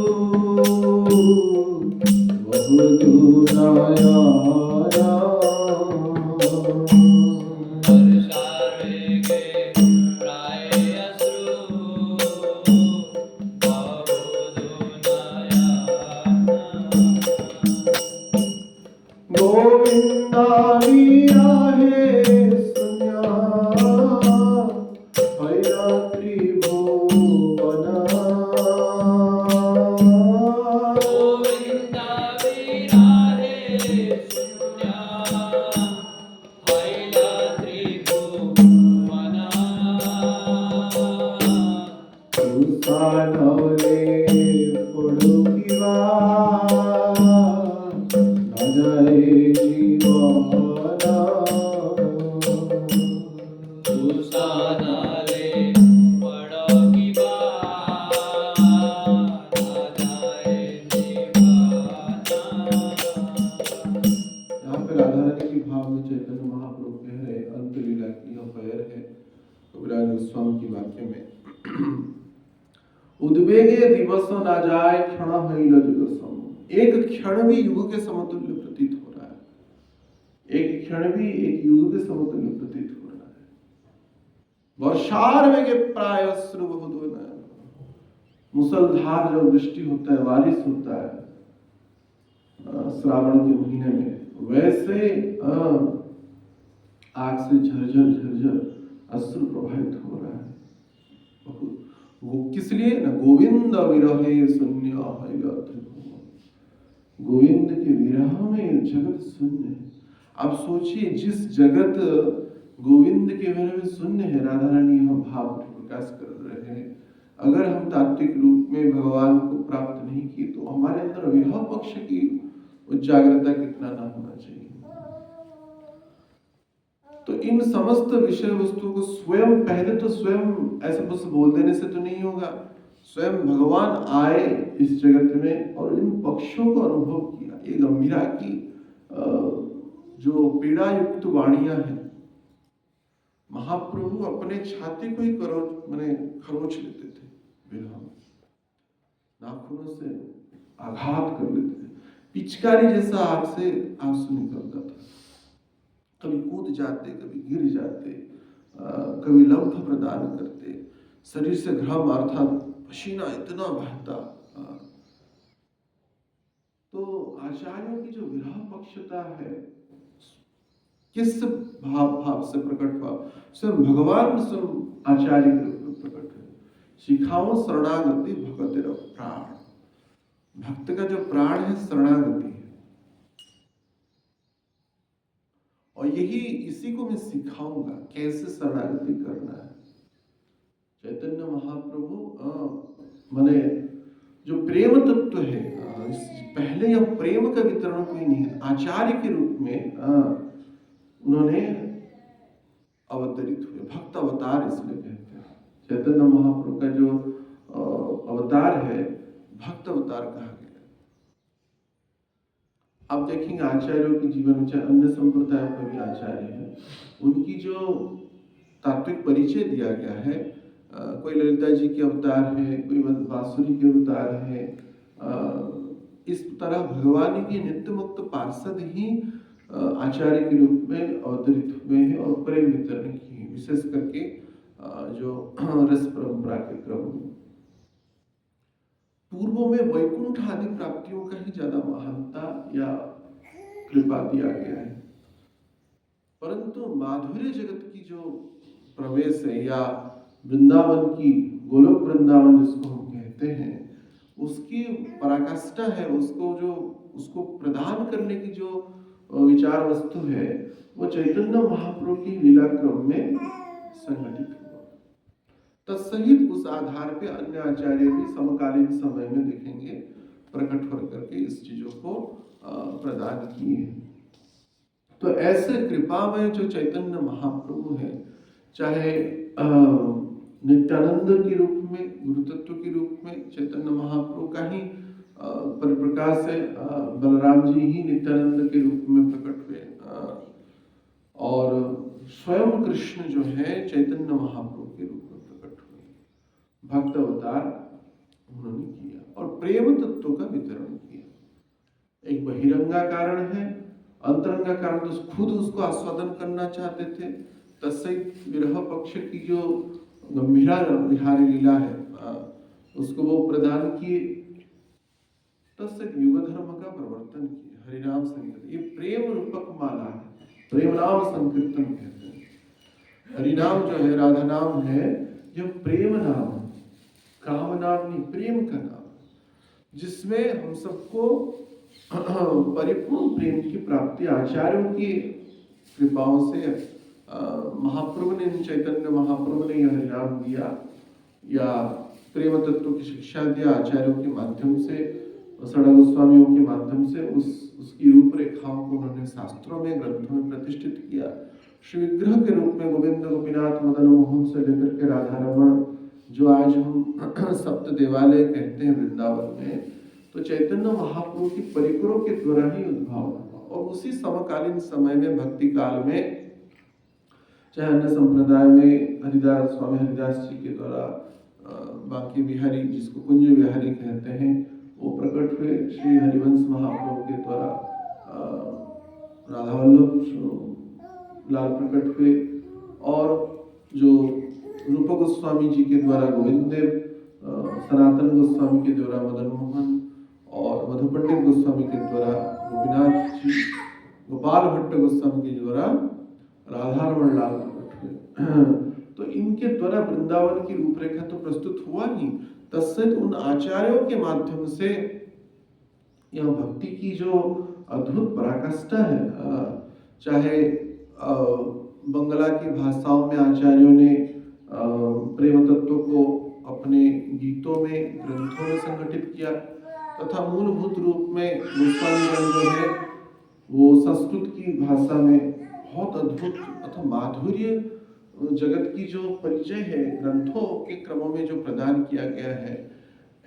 गोविंदा विराहे सुन्या, भैया त्रिभुवन। उद्वेगे दिवस न जाय, क्षण हइल जुग सम। एक क्षण भी युग के समतुल्य प्रतीत हो रहा है, एक क्षण भी एक युग के समतुल्य प्रतीत हो रहा है। वर्षार वेगे प्रायश्रु बहुधुन, मुसलधार जब वृष्टि होता है, बारिश होता है श्रावण के महीने में, वैसे आग से झरझर झरझर अश्रु प्रभावित हो रहा है। वो किस लिए ना, गोविंद विरहे शून्य हइल त्रिभुवन। गोविंद के विरह में जगत शून्य है। आप सोचिए, जिस जगत गोविंद के विरह में शून्य है, राधा रानी हम भाव प्रकाश कर रहे हैं। अगर हम तात्विक रूप में भगवान को प्राप्त नहीं किए तो हमारे अंदर विरह पक्ष की जागृता कितना ना होना चाहिए। तो इन समस्त विषय वस्तुओं को स्वयं, पहले तो स्वयं ऐसे बस बोल देने से तो नहीं होगा, स्वयं भगवान आए इस जगत में और इन पक्षों को अनुभव किया। ये गंभीरा की जो पीड़ा युक्त वाणियां हैं, महाप्रभु अपने छाती को ही खरोच लेते थे विरह में, नाखूनों से आघात कर लेते थे, पिचकारी जैसा आग से आंसू निकलता था। कभी कूद जाते, कभी गिर जाते, कभी लंफ प्रदान करते, शरीर से घाम अर्थात पसीना इतना बहता। तो आचार्यों की जो विरह पक्षता है, किस भाव से प्रकट हुआ? स्वयं भगवान स्वयं आचार्य के रूप में प्रकट है। शिखाओं शरणागति भगत प्राण, भक्त का जो प्राण है शरणागति है। और यही इसी को मैं सिखाऊंगा कैसे शरणागति करना है। चैतन्य महाप्रभु माने जो प्रेम तत्व है, पहले यह प्रेम का वितरण कोई नहीं है, आचार्य के रूप में उन्होंने अवतरित हुए। भक्त अवतार इसलिए कहते हैं। चैतन्य महाप्रभु का जो अवतार है भक्त अवतार कहा गया। आप देखेंगे आचार्यों के जीवन में, चाहे अन्य संप्रदायों का भी आचार्य है, उनकी जो तात्विक परिचय दिया गया है, कोई ललिता जी के अवतार है, कोई बांसुरी के अवतार है, इस तरह भगवान के नित्य मुक्त पार्षद ही आचार्य के रूप में अवतरित हुए हैं और प्रेम वितरण किए, विशेष करके जो रस परंपरा के क्रम में। पूर्वों में वैकुंठ आदि प्राप्तियों का ही ज्यादा महानता या कृपा दिया गया है, परंतु माधुर्य जगत की जो प्रवेश है या वृंदावन की गोलोक वृंदावन जिसको हम कहते हैं, उसकी पराकाष्ठा है, उसको प्रदान करने की जो विचार वस्तु है वो चैतन्य महाप्रभु की लीला क्रम में संगठित हुआ। तत्सहित उस आधार पे अन्य आचार्य भी समकालीन समय में देखेंगे प्रकट होकर के इस चीजों को प्रदान किए। तो ऐसे कृपा में जो चैतन्य महाप्रभु है, चाहे नित्यानंद के रूप में, गुरु तत्व के रूप में चैतन्य महाप्रभु का ही परिप्रकाश है, बलराम जी ही नित्यानंद के रूप में प्रकट हुए, और स्वयं कृष्ण जो है चैतन्य महाप्रभु के रूप में प्रकट हुए। भक्त अवतार उन्होंने किया और प्रेम तत्व का वितरण किया। एक बहिरंगा कारण है, अंतरंगा कारण तो खुद उसको आस्वादन करना चाहते थे। तत्सहित विरह पक्ष की जो गंभीरा विहारी लीला है, उसको वो प्रदान किए। तत्सहित युग धर्म का प्रवर्तन किया, हरिनाम संकीर्तन, ये प्रेम रूपक माला है, प्रेम नाम संकीर्तन कहते हैं। हरिनाम जो है, राधा नाम है, यह प्रेम नाम है, काम नाम नहीं, प्रेम का नाम, जिसमें हम सबको परिपूर्ण प्रेम की प्राप्ति आचार्यों की कृपाओं से महाप्रभु ने, चैतन्य महाप्रभु ने यह हरिनाम दिया या प्रेम तत्व की शिक्षा दिया आचार्यों के माध्यम से, सड़ा गोस्वामियों के माध्यम से उसकी रूपरेखाओं को उन्होंने शास्त्रों में, ग्रंथों में प्रतिष्ठित किया। श्री विग्रह के रूप में गोविंद, गोपीनाथ, मदन मोहन से लेकर के राधा रमण, जो आज हम सप्त देवालय कहते हैं वृंदावन में, तो चैतन्य महाप्रभु की परिकरों के द्वारा ही उद्भव हुआ। और उसी समकालीन समय में भक्ति काल में, चाहे अन्य संप्रदाय में हरिदास, स्वामी हरिदास जी के द्वारा बांके बिहारी, जिसको कुंज बिहारी कहते हैं, वो प्रकट हुए। श्री हरिवंश महाप्रभु के द्वारा राधा वल्लभ लाल प्रकट हुए, और जो रूप गोस्वामी जी के द्वारा गोविंद देव, सनातन गोस्वामी के द्वारा मदन मोहन, और मधु पंडित गोस्वामी के द्वारा गोपीनाथ जी, गोपाल भट्ट गोस्वामी के द्वारा राधा रमण लाल प्रकट हुए। तो इनके द्वारा वृंदावन की रूपरेखा तो प्रस्तुत हुआ ही, तत्सहित उन आचार्यों के माध्यम से यह भक्ति की जो अद्भुत पराकाष्ठा है, चाहे बंगला की भाषाओं में आचार्यों ने प्रेम तत्व को अपने गीतों में, ग्रंथों में संगठित किया, तथा मूलभूत रूप में गोस्वामी जो है वो संस्कृत की भाषा में बहुत अद्भुत अथवा माधुर्य जगत की जो परिचय है ग्रंथों के क्रमों में जो प्रदान किया गया है,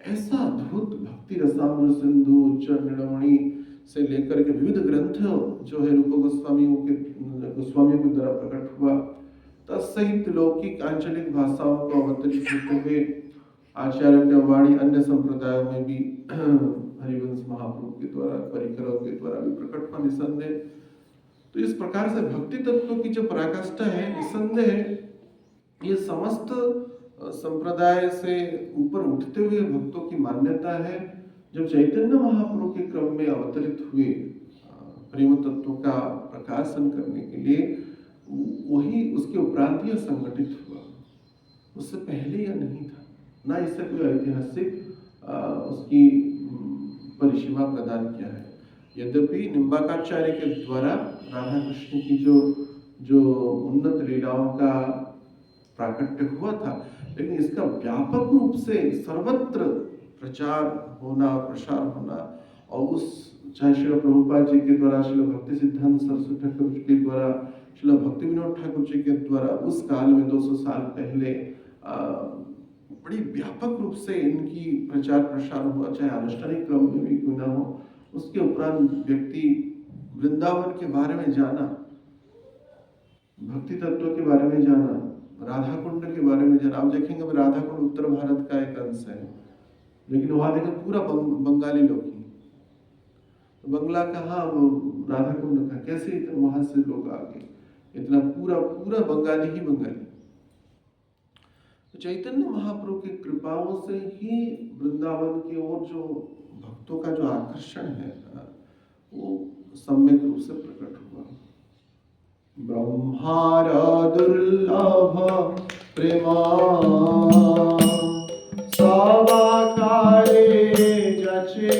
ऐसा अद्भुत भक्ति रसामृत सिंधु, उच्चर निर्मणि से लेकर के विविध ग्रंथ जो है रूप गोस्वामियों के द्वारा प्रकट हुआ। तत्सहित लौकिक आंचलिक भाषाओं को अवतरित होते हुए आचार्य की वाणी अन्य संप्रदायों में भी हरिवंश महाप्रभु के द्वारा, परिकरों के द्वारा भी प्रकट हुआ निसंदेह। तो इस प्रकार से भक्ति तत्व की जो पराकाष्ठा है, निसंदेह ये समस्त संप्रदाय से ऊपर उठते हुए भक्तों की मान्यता है। जब चैतन्य महाप्रभु के क्रम में अवतरित हुए प्रेम तत्व का प्रकाशन करने के लिए, वही उसके उपरांत यह संगठित हुआ, उससे पहले यह नहीं था, ना इससे कोई ऐतिहासिक उसकी परिसीमा प्रदान किया है। यद्यपि निम्बाकाचार्य के द्वारा राधा कृष्ण की जो जो उन्नत लीलाओं का प्राकट्य हुआ था, लेकिन इसका व्यापक रूप से सर्वत्र प्रचार होना, प्रसार होना, और उस चाहे श्रील प्रभुपाद जी के द्वारा, श्रील भक्ति सिद्धांत सरस्वती ठाकुर के द्वारा, श्रील भक्ति विनोद ठाकुर जी के द्वारा, उस काल में 200 साल पहले बड़ी व्यापक रूप से इनकी प्रचार प्रसार हुआ, चाहे आनुष्ठानिक क्रम में भी क्यों ना हो। उसके उपरांत व्यक्ति वृंदावन के बारे में जाना, भक्ति तत्व के बारे में जाना, राधा कुंड के बारे में जाना। आप देखेंगे राधा कुंड उत्तर भारत का एक अंश है, लेकिन वहां देखें पूरा बंगाली लोग ही, तो बंगला कहाँ, वो राधा कुंड का कैसे इतना वहां से लोग आ गए, इतना पूरा पूरा बंगाली ही बंगाली। तो चैतन्य महाप्रभु की कृपाओं से ही वृंदावन की ओर जो भक्तों का जो आकर्षण है वो सम्यक रूप से प्रकट हुआ। ब्रह्मारा दुर्लभ प्रेमा सवाकारे जचे,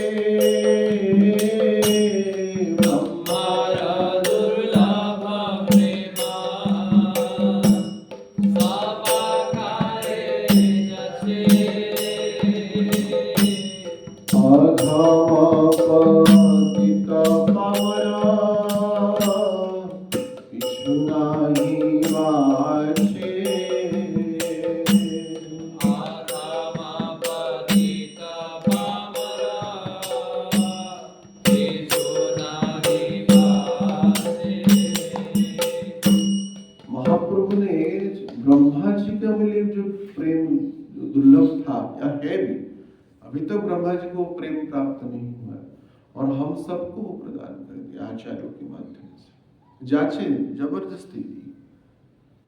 ब्रह्मा जी का मिले जो प्रेम दुर्लभ था या है भी, अभी तक ब्रह्मा जी को प्रेम प्राप्त नहीं हुआ, और हम सबको वो प्रदान कर दिया आचार्यों के माध्यम से, जाचे जबरदस्ती दी।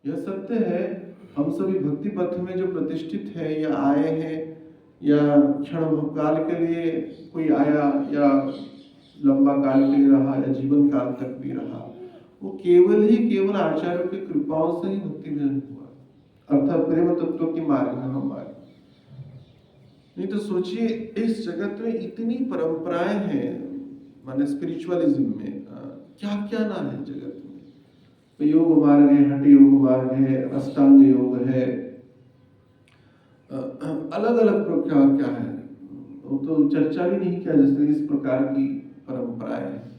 यह सत्य है, हम सभी भक्ति पथ में जो प्रतिष्ठित है या आए हैं, या क्षण काल के लिए कोई आया या लंबा काल के लिए रहा या जीवन काल तक भी रहा, वो केवल ही केवल आचार्यों की कृपाओं से ही भक्ति भजन हुआ, अर्थात प्रेम तत्व की मार्ग में हम आए। नहीं तो सोचिए इस जगत में इतनी परंपराएं हैं, माने स्पिरिचुअलिज्म में क्या क्या ना है जगत में। तो योग मार्ग है, हठ योग मार्ग है, अष्टांग योग है, अलग अलग प्रकार क्या है, वो तो चर्चा भी नहीं किया जैसे इस प्रकार की परंपराएं हैं,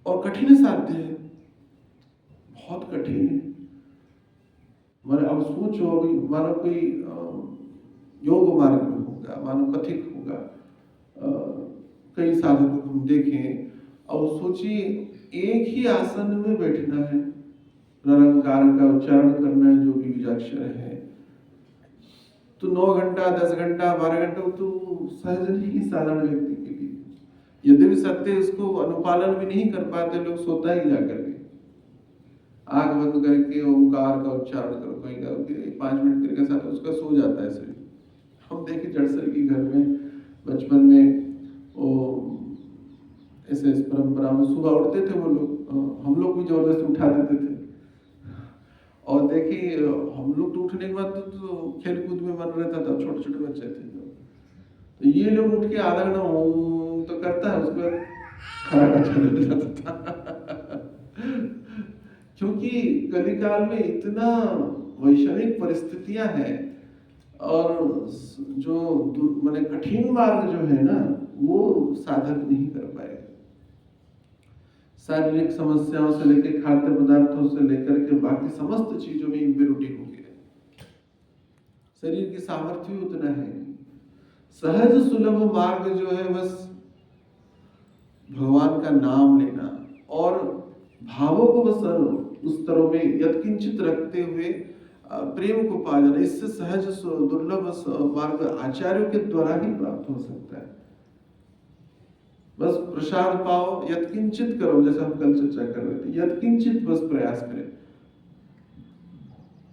और कठिन साध्य है, बहुत कठिन है। माने अब सोचो, अभी मानो कोई योग मार्ग में होगा, मानो पथिक होगा, कई साधकों को हम देखें, और सोचिए एक ही आसन में बैठना है, निरंकार का उच्चारण करना है, जो भी बीजाक्षर है, तो 9 घंटा 10 घंटा 12 घंटा तो सहज नहीं साधारण व्यक्ति के लिए। यद्यपि सत्य इसको अनुपालन भी नहीं कर पाते लोग, सोता ही जाकर के आंख बंद करके ओंकार का उच्चारण करो, कोई करो 5 मिनट के साथ उसका सो जाता है शरीर। हम देखे जड़सर की घर में बचपन में वो ऐसे इस परंपरा में सुबह उठते थे वो लोग, हम लोग भी जबरदस्ती उठा देते थे, और देखिए हम लोग तो उठने के बाद तो खेल कूद में मन रहता था, छोटे छोटे बच्चे थे तो ये लोग उठ के आधा घंटा ओम तो करता है, उसके बाद खड़ा का चले जाता था। क्योंकि कलिकाल में इतना वैश्विक परिस्थितियां हैं, और जो माने कठिन मार्ग जो है ना, वो साधक नहीं कर पाएगा। शारीरिक समस्याओं से लेकर खाद्य पदार्थों से लेकर के बाकी समस्त चीजों में इम्प्योरिटी हो गया, शरीर की सामर्थ्य भी उतना है। सहज सुलभ मार्ग जो है बस भगवान का नाम लेना, और भावों को बस उस तरह में यत्किंचित रखते हुए प्रेम को पा जाना, इससे सहज दुर्लभ मार्ग आचार्यों के द्वारा ही प्राप्त हो सकता है। बस प्रसाद पाओ, यत्किंचित करो, जैसे हम कल चर्चा कर रहे थे, यत्किंचित बस प्रयास करें,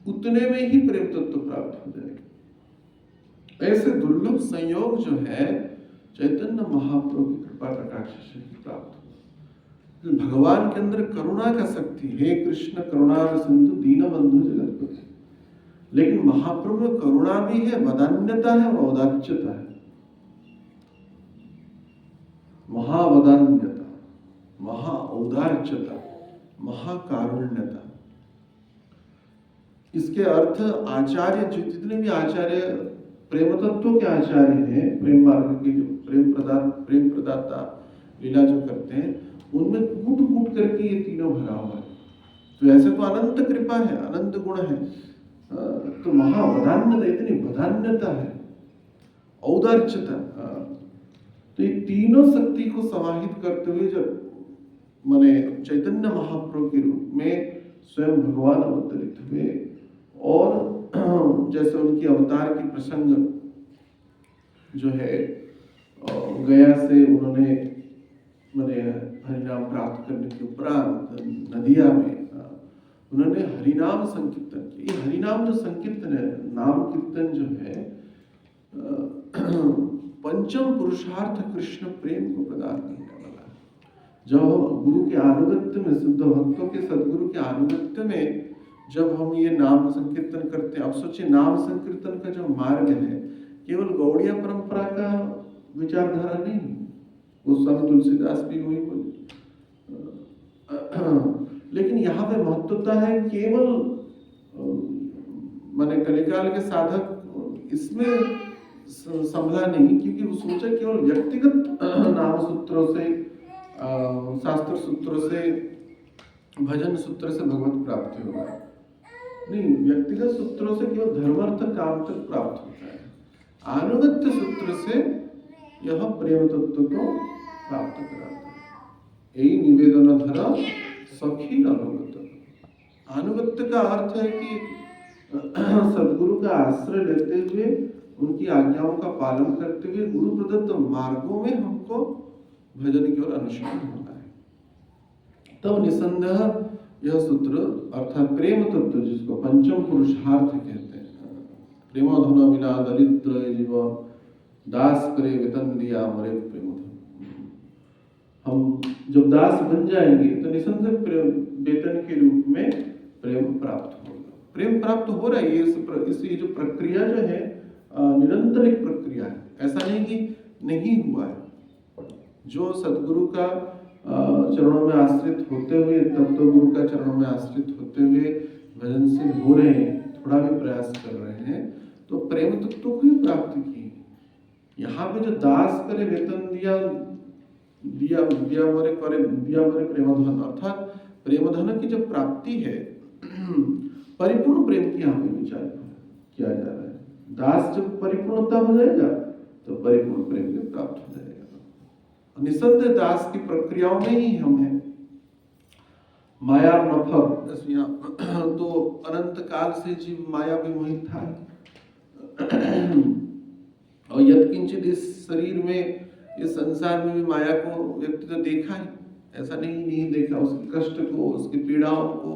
उतने में ही प्रेम तत्व प्राप्त हो जाएगा। ऐसे दुर्लभ संयोग जो है चैतन्य महाप्रभु की कृपा कटाक्ष से प्राप्त हो। भगवान के अंदर करुणा का शक्ति, हे कृष्ण करुणा सिंधु दीनबंधु जगतपति, लेकिन महाप्रभु में करुणा भी है, वदान्यता है और औदार्यता है। महावदान्यता, महाऔदार्यता, महाकारुण्यता। इसके अर्थ आचार्य, जितने भी आचार्य प्रेम तत्व के आचार्य हैं, प्रेम मार्ग के जो प्रेम प्रदाता लीला जो करते हैं, उनमें कूट कूट करके ये तीनों भरा हुआ है। तो ऐसे तो अनंत कृपा है, अनंत गुण है, तो महावदान्यता, इतनी वदान्यता है, औदार्यता। तो ये तीनों शक्ति को समाहित करते हुए जब माने चैतन्य महाप्रभु के रूप में स्वयं भगवान अवतरित हुए, और जैसे उनकी अवतार की प्रसंग जो है, गया से उन्होंने माने हरिनाम प्राप्त करने के उपरांत नदिया में उन्होंने हरिनाम संकीर्तन किया। ये हरिनाम जो संकीर्तन है, नाम कीर्तन जो है, पंचम पुरुषार्थ कृष्ण प्रेम को प्रदान करने वाला है। जब गुरु के अनुगत्य में, शुद्ध भक्तों के सदगुरु के अनुगत्य में जब हम ये नाम संकीर्तन करते हैं, अब सोचिए नाम संकीर्तन का जो मार्ग है केवल गौड़िया परंपरा का विचारधारा नहीं, गोस्वामी तुलसीदास भी वही बोले, लेकिन यहाँ पे महत्वता है केवल माने कलिकाल के साधक इसमें संभला नहीं, क्योंकि वो सोचा केवल व्यक्तिगत नाम सूत्रों से, शास्त्र सूत्रों से, भजन सूत्र से भगवत प्राप्ति होगा। नहीं, व्यक्तिगत सूत्रों से केवल धर्मार्थ काम तक प्राप्त होता है, अनुगत्य सूत्र से यह प्रेम तत्व को प्राप्त कराता है। यही निवेदन धरा सखी अनुगत। अनुगत्य का अर्थ है कि सदगुरु का आश्रय लेते हुए, उनकी आज्ञाओं का पालन करते हुए गुरु प्रदत्त मार्गों में हमको भजन की ओर अनुष्ठान होना है। तब निसंदेह यह सूत्र अर्थात प्रेम तत्व, जिसको पंचम पुरुषार्थ कहते हैं, प्रेमधन बिना दरिद्र जीव दास करे वेतन दिया मरे प्रेम। हम जब दास बन जाएंगे तो निसंदेह वेतन के रूप में प्रेम प्राप्त होगा। प्रेम प्राप्त हो रहा है, ये जो प्रक्रिया जो है निरंतर एक प्रक्रिया है, ऐसा नहीं कि नहीं हुआ है। जो सदगुरु का चरणों में आश्रित होते हुए, तत्व गुरु का चरणों में आश्रित होते हुए भजन से हो रहे हैं, थोड़ा भी प्रयास कर रहे हैं, तो प्रेम तत्व को ही प्राप्त की। यहाँ पे जो दास करे वेतन दिया मरे प्रेमधन, अर्थात प्रेमधन की जो प्राप्ति है, परिपूर्ण प्रेम की यहाँ पे विचार किया जा रहा है। दास जब परिपूर्णता हो जाएगा तो परिपूर्ण प्रेम भी प्राप्त हो जाएगा। निसंदेह दास की प्रक्रियाओं में ही हम हैं। माया नफर, तो अनंत काल से जीव माया में मोहित था, और यत्किंचित इस शरीर में, इस संसार में भी माया को व्यक्ति तो देखा ही, ऐसा नहीं देखा, उसके कष्ट को, उसकी पीड़ाओं को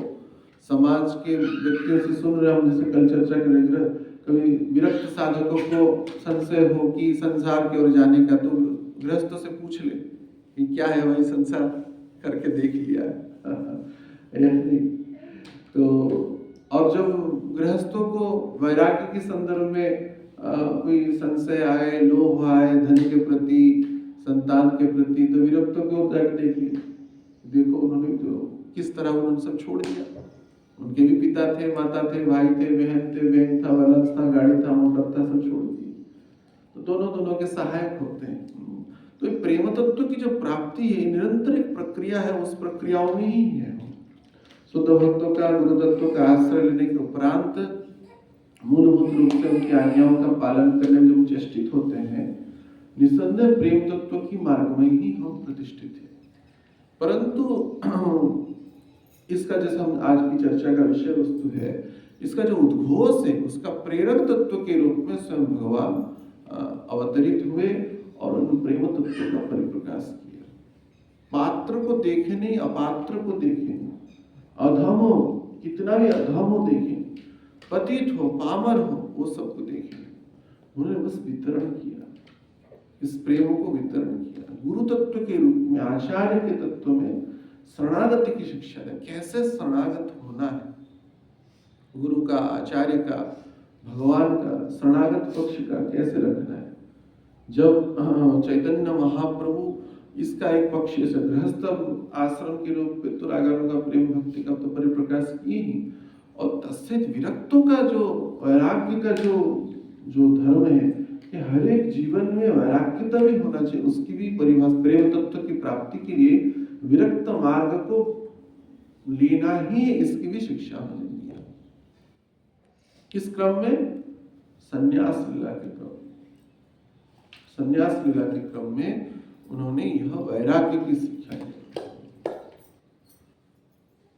समाज के व्यक्तियों से सुन रहे हम, जैसे कल चर्चा करेंगे, कभी विरक्त साधकों को संशय हो कि संसार की ओर जाने का, तो गृहस्थों से पूछ ले कि क्या है भाई, संसार करके देख लिया तो। और जब गृहस्थों को वैराग्य के संदर्भ में कोई संशय आए, लोभ आए, धन के प्रति, संतान के प्रति, तो विरक्तों की ओर जाकर देख लिया, देखो उन्होंने तो किस तरह उन्होंने सब छोड़ दिया। उनके भी पिता थे, माता थे, भाई थे, बहन थे, बैंक था, बैलेंस था, गाड़ी था, मोटर था, सब छोड़ दिए। तो दोनों के सहायक होते हैं। तो ये प्रेम तत्व की जो प्राप्ति है, निरंतर एक प्रक्रिया है, उस प्रक्रियाओं में ही है। शुद्ध भक्तों का गुरु तत्व का आश्रय लेने के उपरांत मूलभूत रूप से उनकी आज्ञाओं का पालन करने में जब चेष्टित होते हैं, निसंदेह प्रेम तत्व की मार्ग में ही हम प्रतिष्ठित हैं। परंतु इसका, जैसे हम आज की चर्चा का विषय वस्तु है, इसका जो उद्घोष है, उसका प्रेरक तत्व के रूप में स्वयं भगवान अवतरित हुए और उन प्रेम तत्व का परिप्रकाश किया। पात्र को देखे नहीं, अपात्र को देखे नहीं, अधम हो, कितना भी अधम हो देखे, पतित हो, पामर हो, वो सबको देखे। उन्होंने बस वितरण किया, इस प्रेम को वितरण किया। गुरु तत्व के रूप में, आचार्य के तत्व में शरणागति की शिक्षा है, कैसे शरणागत होना है, गुरु का, आचार्य का, भगवान का शरणागत पक्ष का कैसे रखना है। जब चैतन्य महाप्रभु इसका एक पक्ष से गृहस्थ आश्रम के रूप में तो रागानुगा का प्रेम भक्ति का तो परिप्रकाश किए ही, और तत्सहित विरक्तों का जो वैराग्य का जो जो धर्म है कि हर एक जीवन में वैराग्यता भी होना चाहिए, उसकी भी परिभाषा प्रेम तत्व की प्राप्ति के लिए विरक्त मार्ग को लेना ही इसकी भी शिक्षा हमें दी है। किस क्रम में? संन्यास लीला के क्रम। संन्यास लीला के क्रम में उन्होंने यह वैराग्य की शिक्षा दी।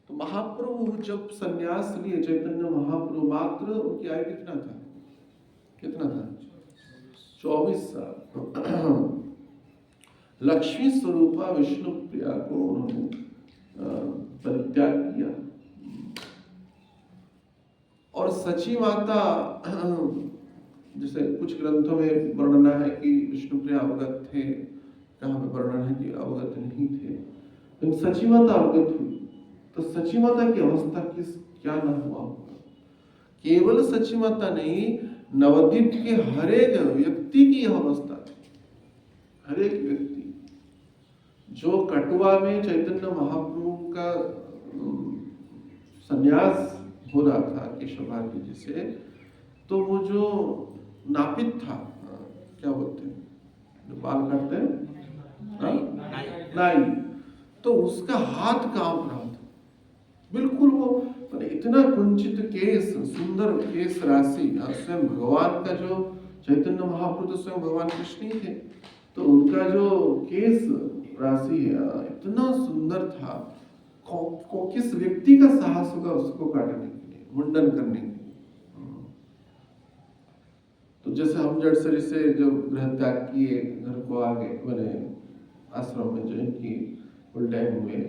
तो महाप्रभु जब संन्यास लिए, चैतन्य महाप्रभु, मात्र उनकी आयु कितना था? कितना था? 24 साल। लक्ष्मी स्वरूपा विष्णु प्रिया को उन्होंने परित्याग किया। और सची माता, जैसे कुछ ग्रंथों में वर्णन है कि विष्णु प्रिया अवगत थे, कहाँ पे वर्णन है कि अवगत नहीं थे, लेकिन सची माता अवगत हुई। तो सची माता की अवस्था क्या न हुआ होगा। केवल सची माता नहीं, नवद्वीप के हर एक व्यक्ति की यह अवस्था थी। हर एक व्यक्ति जो कटुआ में चैतन्य महाप्रभु का संन्यास हो रहा था केशव भारती जी से, तो वो जो नापित था, क्या बोलते हैं, जो बाल काटते हैं, नाई, तो उसका हाथ कांप रहा था बिल्कुल। वो इतना कुंचित केस, सुंदर केस राशि, स्वयं भगवान का जो चैतन्य महाप्रभु तो स्वयं भगवान कृष्ण ही थे, तो उनका जो केस राशि इतना सुंदर था, किस व्यक्ति का साहस होगा उसको काटने के लिए, मुंडन करने के लिए। तो जैसे हम जड़सरी से जो गृह त्याग किए, घर को आ गए, मैंने आश्रम में ज्वाइन की, फुल टाइम हुए,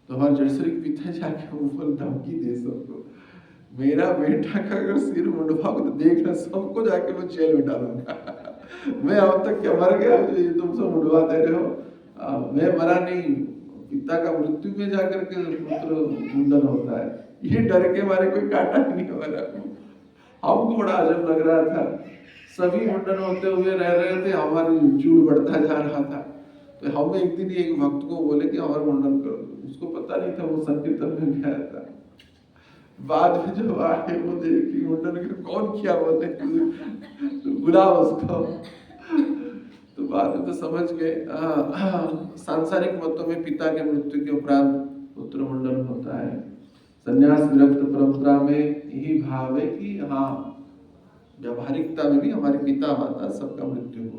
तो हमारे जड़सरी के पिता जाके ऊपर धमकी दे सबको, मेरा बेटा का अगर सिर मुंडवाओ तो देखना सबको जाके मैं जेल में डालूंगा। मैं अब तक क्या मर गया, ये तुम सब मुंडवा दे रहे हो, मैं मरा नहीं, पिता का मृत्यु में जाकर के पुत्र मुंडन होता है, ये डर के मारे कोई काटा नहीं हमारा। हमको बड़ा अजब लग रहा था, सभी मुंडन होते हुए रह रहे थे, हमारी चूड़ बढ़ता जा रहा था। तो हम एक दिन एक भक्त को बोले कि हमारा मुंडन कर दो, उसको पता नहीं था, वो संकीर्तन में गया था। बाद में जब आके वो देखी मुंडन कौन किया, बोले बुलाओ उसको। तो बाद में तो समझ गए, सांसारिक मतों में पिता के मृत्यु के उपरांत पुत्र मुंडन होता है। संन्यास विरक्त परंपरा में यही भाव है कि हाँ, व्यावहारिकता में भी हमारे पिता माता सबका मृत्यु हो,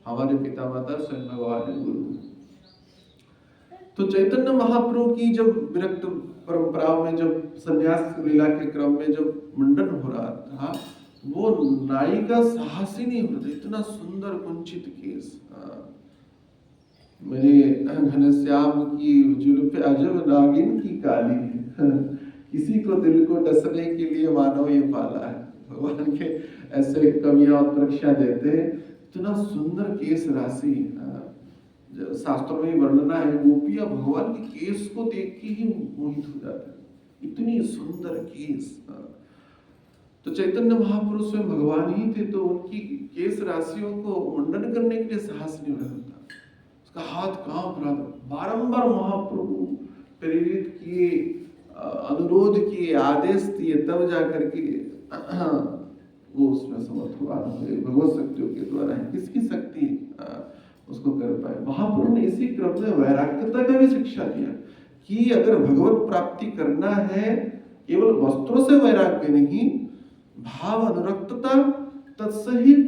हमारे पिता माता स्वयं भगवान गुरु। तो चैतन्य महाप्रभु की जब विरक्त परंपराओं में जब संन्यास लीला के क्रम में जब मुंडन हो रहा था, वो नाई का साहस ही नहीं होता, इतना सुंदर कुंचित केस, मेरे घनश्याम की जुल्फे अजब नागिन की काली है, किसी को दिल को डसने के लिए मानो ये पाला है। भगवान के ऐसे कवियां और परीक्षा देते हैं, इतना सुंदर केस राशि, शास्त्रों में वर्णना है, गोपियां भगवान के केस को देख के ही मोहित हो जाते हैं, इतनी सुंदर केस। तो चैतन्य महापुरुष स्वयं भगवान ही थे, तो उनकी केस राशियों को मुंडन करने के लिए साहस नहीं हो रहा था, उसका हाथ कांप रहा था। बारंबार महाप्रभु प्रेरित किए, अनुरोध किए, आदेश दिए, तब जाकर के वो उसमें समर्थ हुआ। भगवत शक्तियों के द्वारा है, किसकी शक्ति उसको कर पाए। महाप्रभु ने इसी क्रम में वैराग्यता का भी शिक्षा दिया कि अगर भगवत प्राप्ति करना है, केवल वस्त्रों से वैराग्य नहीं, भाव अनुरक्तता तत्सहित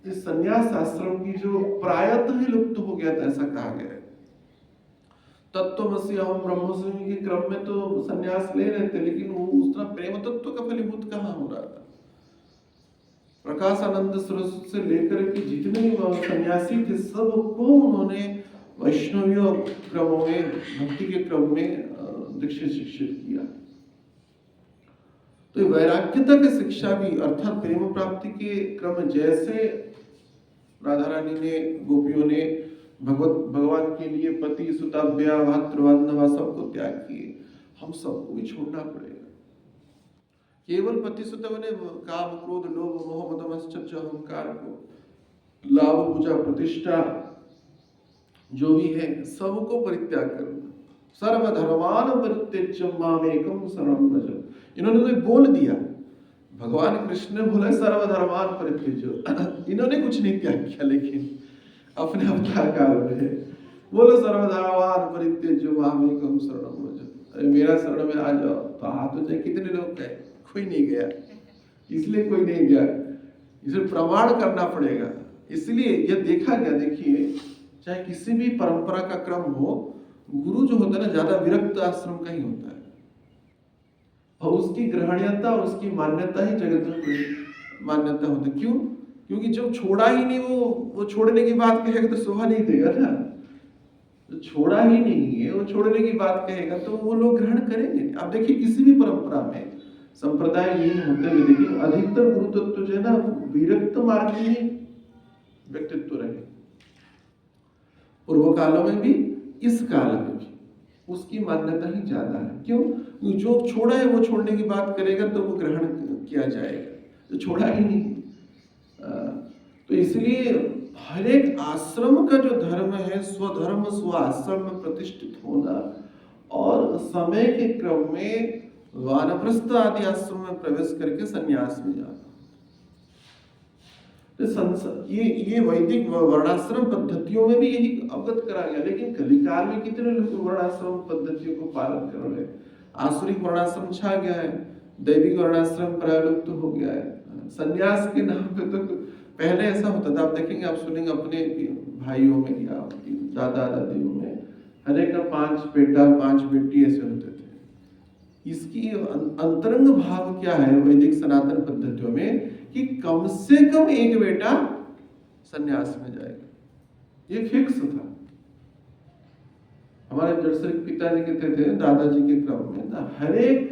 इस संन्यास आश्रम की जो प्रायतः ही लुप्त हो गया था, ऐसा कहा गया है। तत्वमसि अहम ब्रह्मास्मि के क्रम में तो संन्यास ले रहे थे, लेकिन वो उस तरह प्रेम तत्व का फलीभूत कहाँ हो रहा था। प्रकाश आनंद सरस्वती से लेकर के जितने सन्यासी थे, सबको उन्होंने वैष्णवीय क्रमों में, भक्ति के क्रम में दीक्षित शिक्षित किया। तो वैराग्यता की शिक्षा भी, अर्थात प्रेम प्राप्ति के क्रम में जैसे राधा रानी ने, गोपियों ने भगवान के लिए पति सुता ब्याह भातृवान्धवा सबको त्याग किए, हम सबको भी छोड़ना पड़ेगा। केवल पति सुता बने काम क्रोध लोभ मोह मद मत्सर्य अहंकार को, लाभ पूजा प्रतिष्ठा जो भी है सबको परित्याग करो, सर्वधर्मान परित्यज्य मामेकम शरणं व्रज। इन्होंने तो बोल दिया, भगवान कृष्ण ने बोला सर्वधर्मान परित्यज्य, इन्होंने कुछ नहीं त्याग किया, लेकिन अपने अवतार काल में बोलो सर्वधर्मान परित्यज्य मामेकम शरणं व्रज, अरे मेरा शरण में आ जाओ। तो हाथ हो जाए, कितने लोग गए? कोई नहीं गया। इसलिए कोई नहीं गया, इसे प्रमाण करना पड़ेगा। इसलिए यह देखा गया, देखिए चाहे किसी भी परंपरा का क्रम हो, गुरु जो होता है ना, ज्यादा विरक्त आश्रम का ही होता है, और उसकी ग्रहणीयता और उसकी मान्यता ही जगत में मान्यता होती है। क्यों? क्योंकि जो छोड़ा ही नहीं, वो छोड़ने की बात कहेगा तो शोभा नहीं देगा ना। जो छोड़ा ही नहीं है वो छोड़ने की बात कहेगा तो वो लोग ग्रहण करेंगे। आप देखिए किसी भी परंपरा में संप्रदाय लीन होते हुए देखिए, अधिकतर गुरु तत्व जो है ना, विरक्त मार्ग ही व्यक्तित्व रहे। पूर्व कालों में भी, इस काल में भी उसकी मान्यता ही ज्यादा है। क्यों? जो छोड़ा है वो छोड़ने की बात करेगा तो वो ग्रहण किया जाएगा, जो छोड़ा ही नहीं। तो इसलिए हर एक आश्रम का जो धर्म है, स्वधर्म स्व आश्रम में प्रतिष्ठित होना, और समय के क्रम में वानप्रस्थ आदि आश्रम में प्रवेश करके संन्यास में जाना। ये वैदिक वर्णाश्रम पद्धतियों में भी यही अवगत करा गया। लेकिन कलिकाल में कितने लोग वर्णाश्रम पद्धतियों को पालन कर रहे हैं? आसुरिक वर्णाश्रम छा गया है, दैविक वर्णाश्रम प्रायलुप्त तो हो गया है। संन्यास के नाम पे तो पहले ऐसा होता था, आप देखेंगे, आप सुनेंगे अपने भाइयों में या दादा दादियों में, हर एक का 5 बेटा 5 बेटी ऐसे होते थे। इसकी अंतरंग भाव क्या है वैदिक सनातन पद्धतियों में, कि कम से कम एक बेटा संन्यास में जाएगा, ये फिक्स था। हमारे दर्शक पिताजी कहते थे, दादाजी के क्रम में ना, हर एक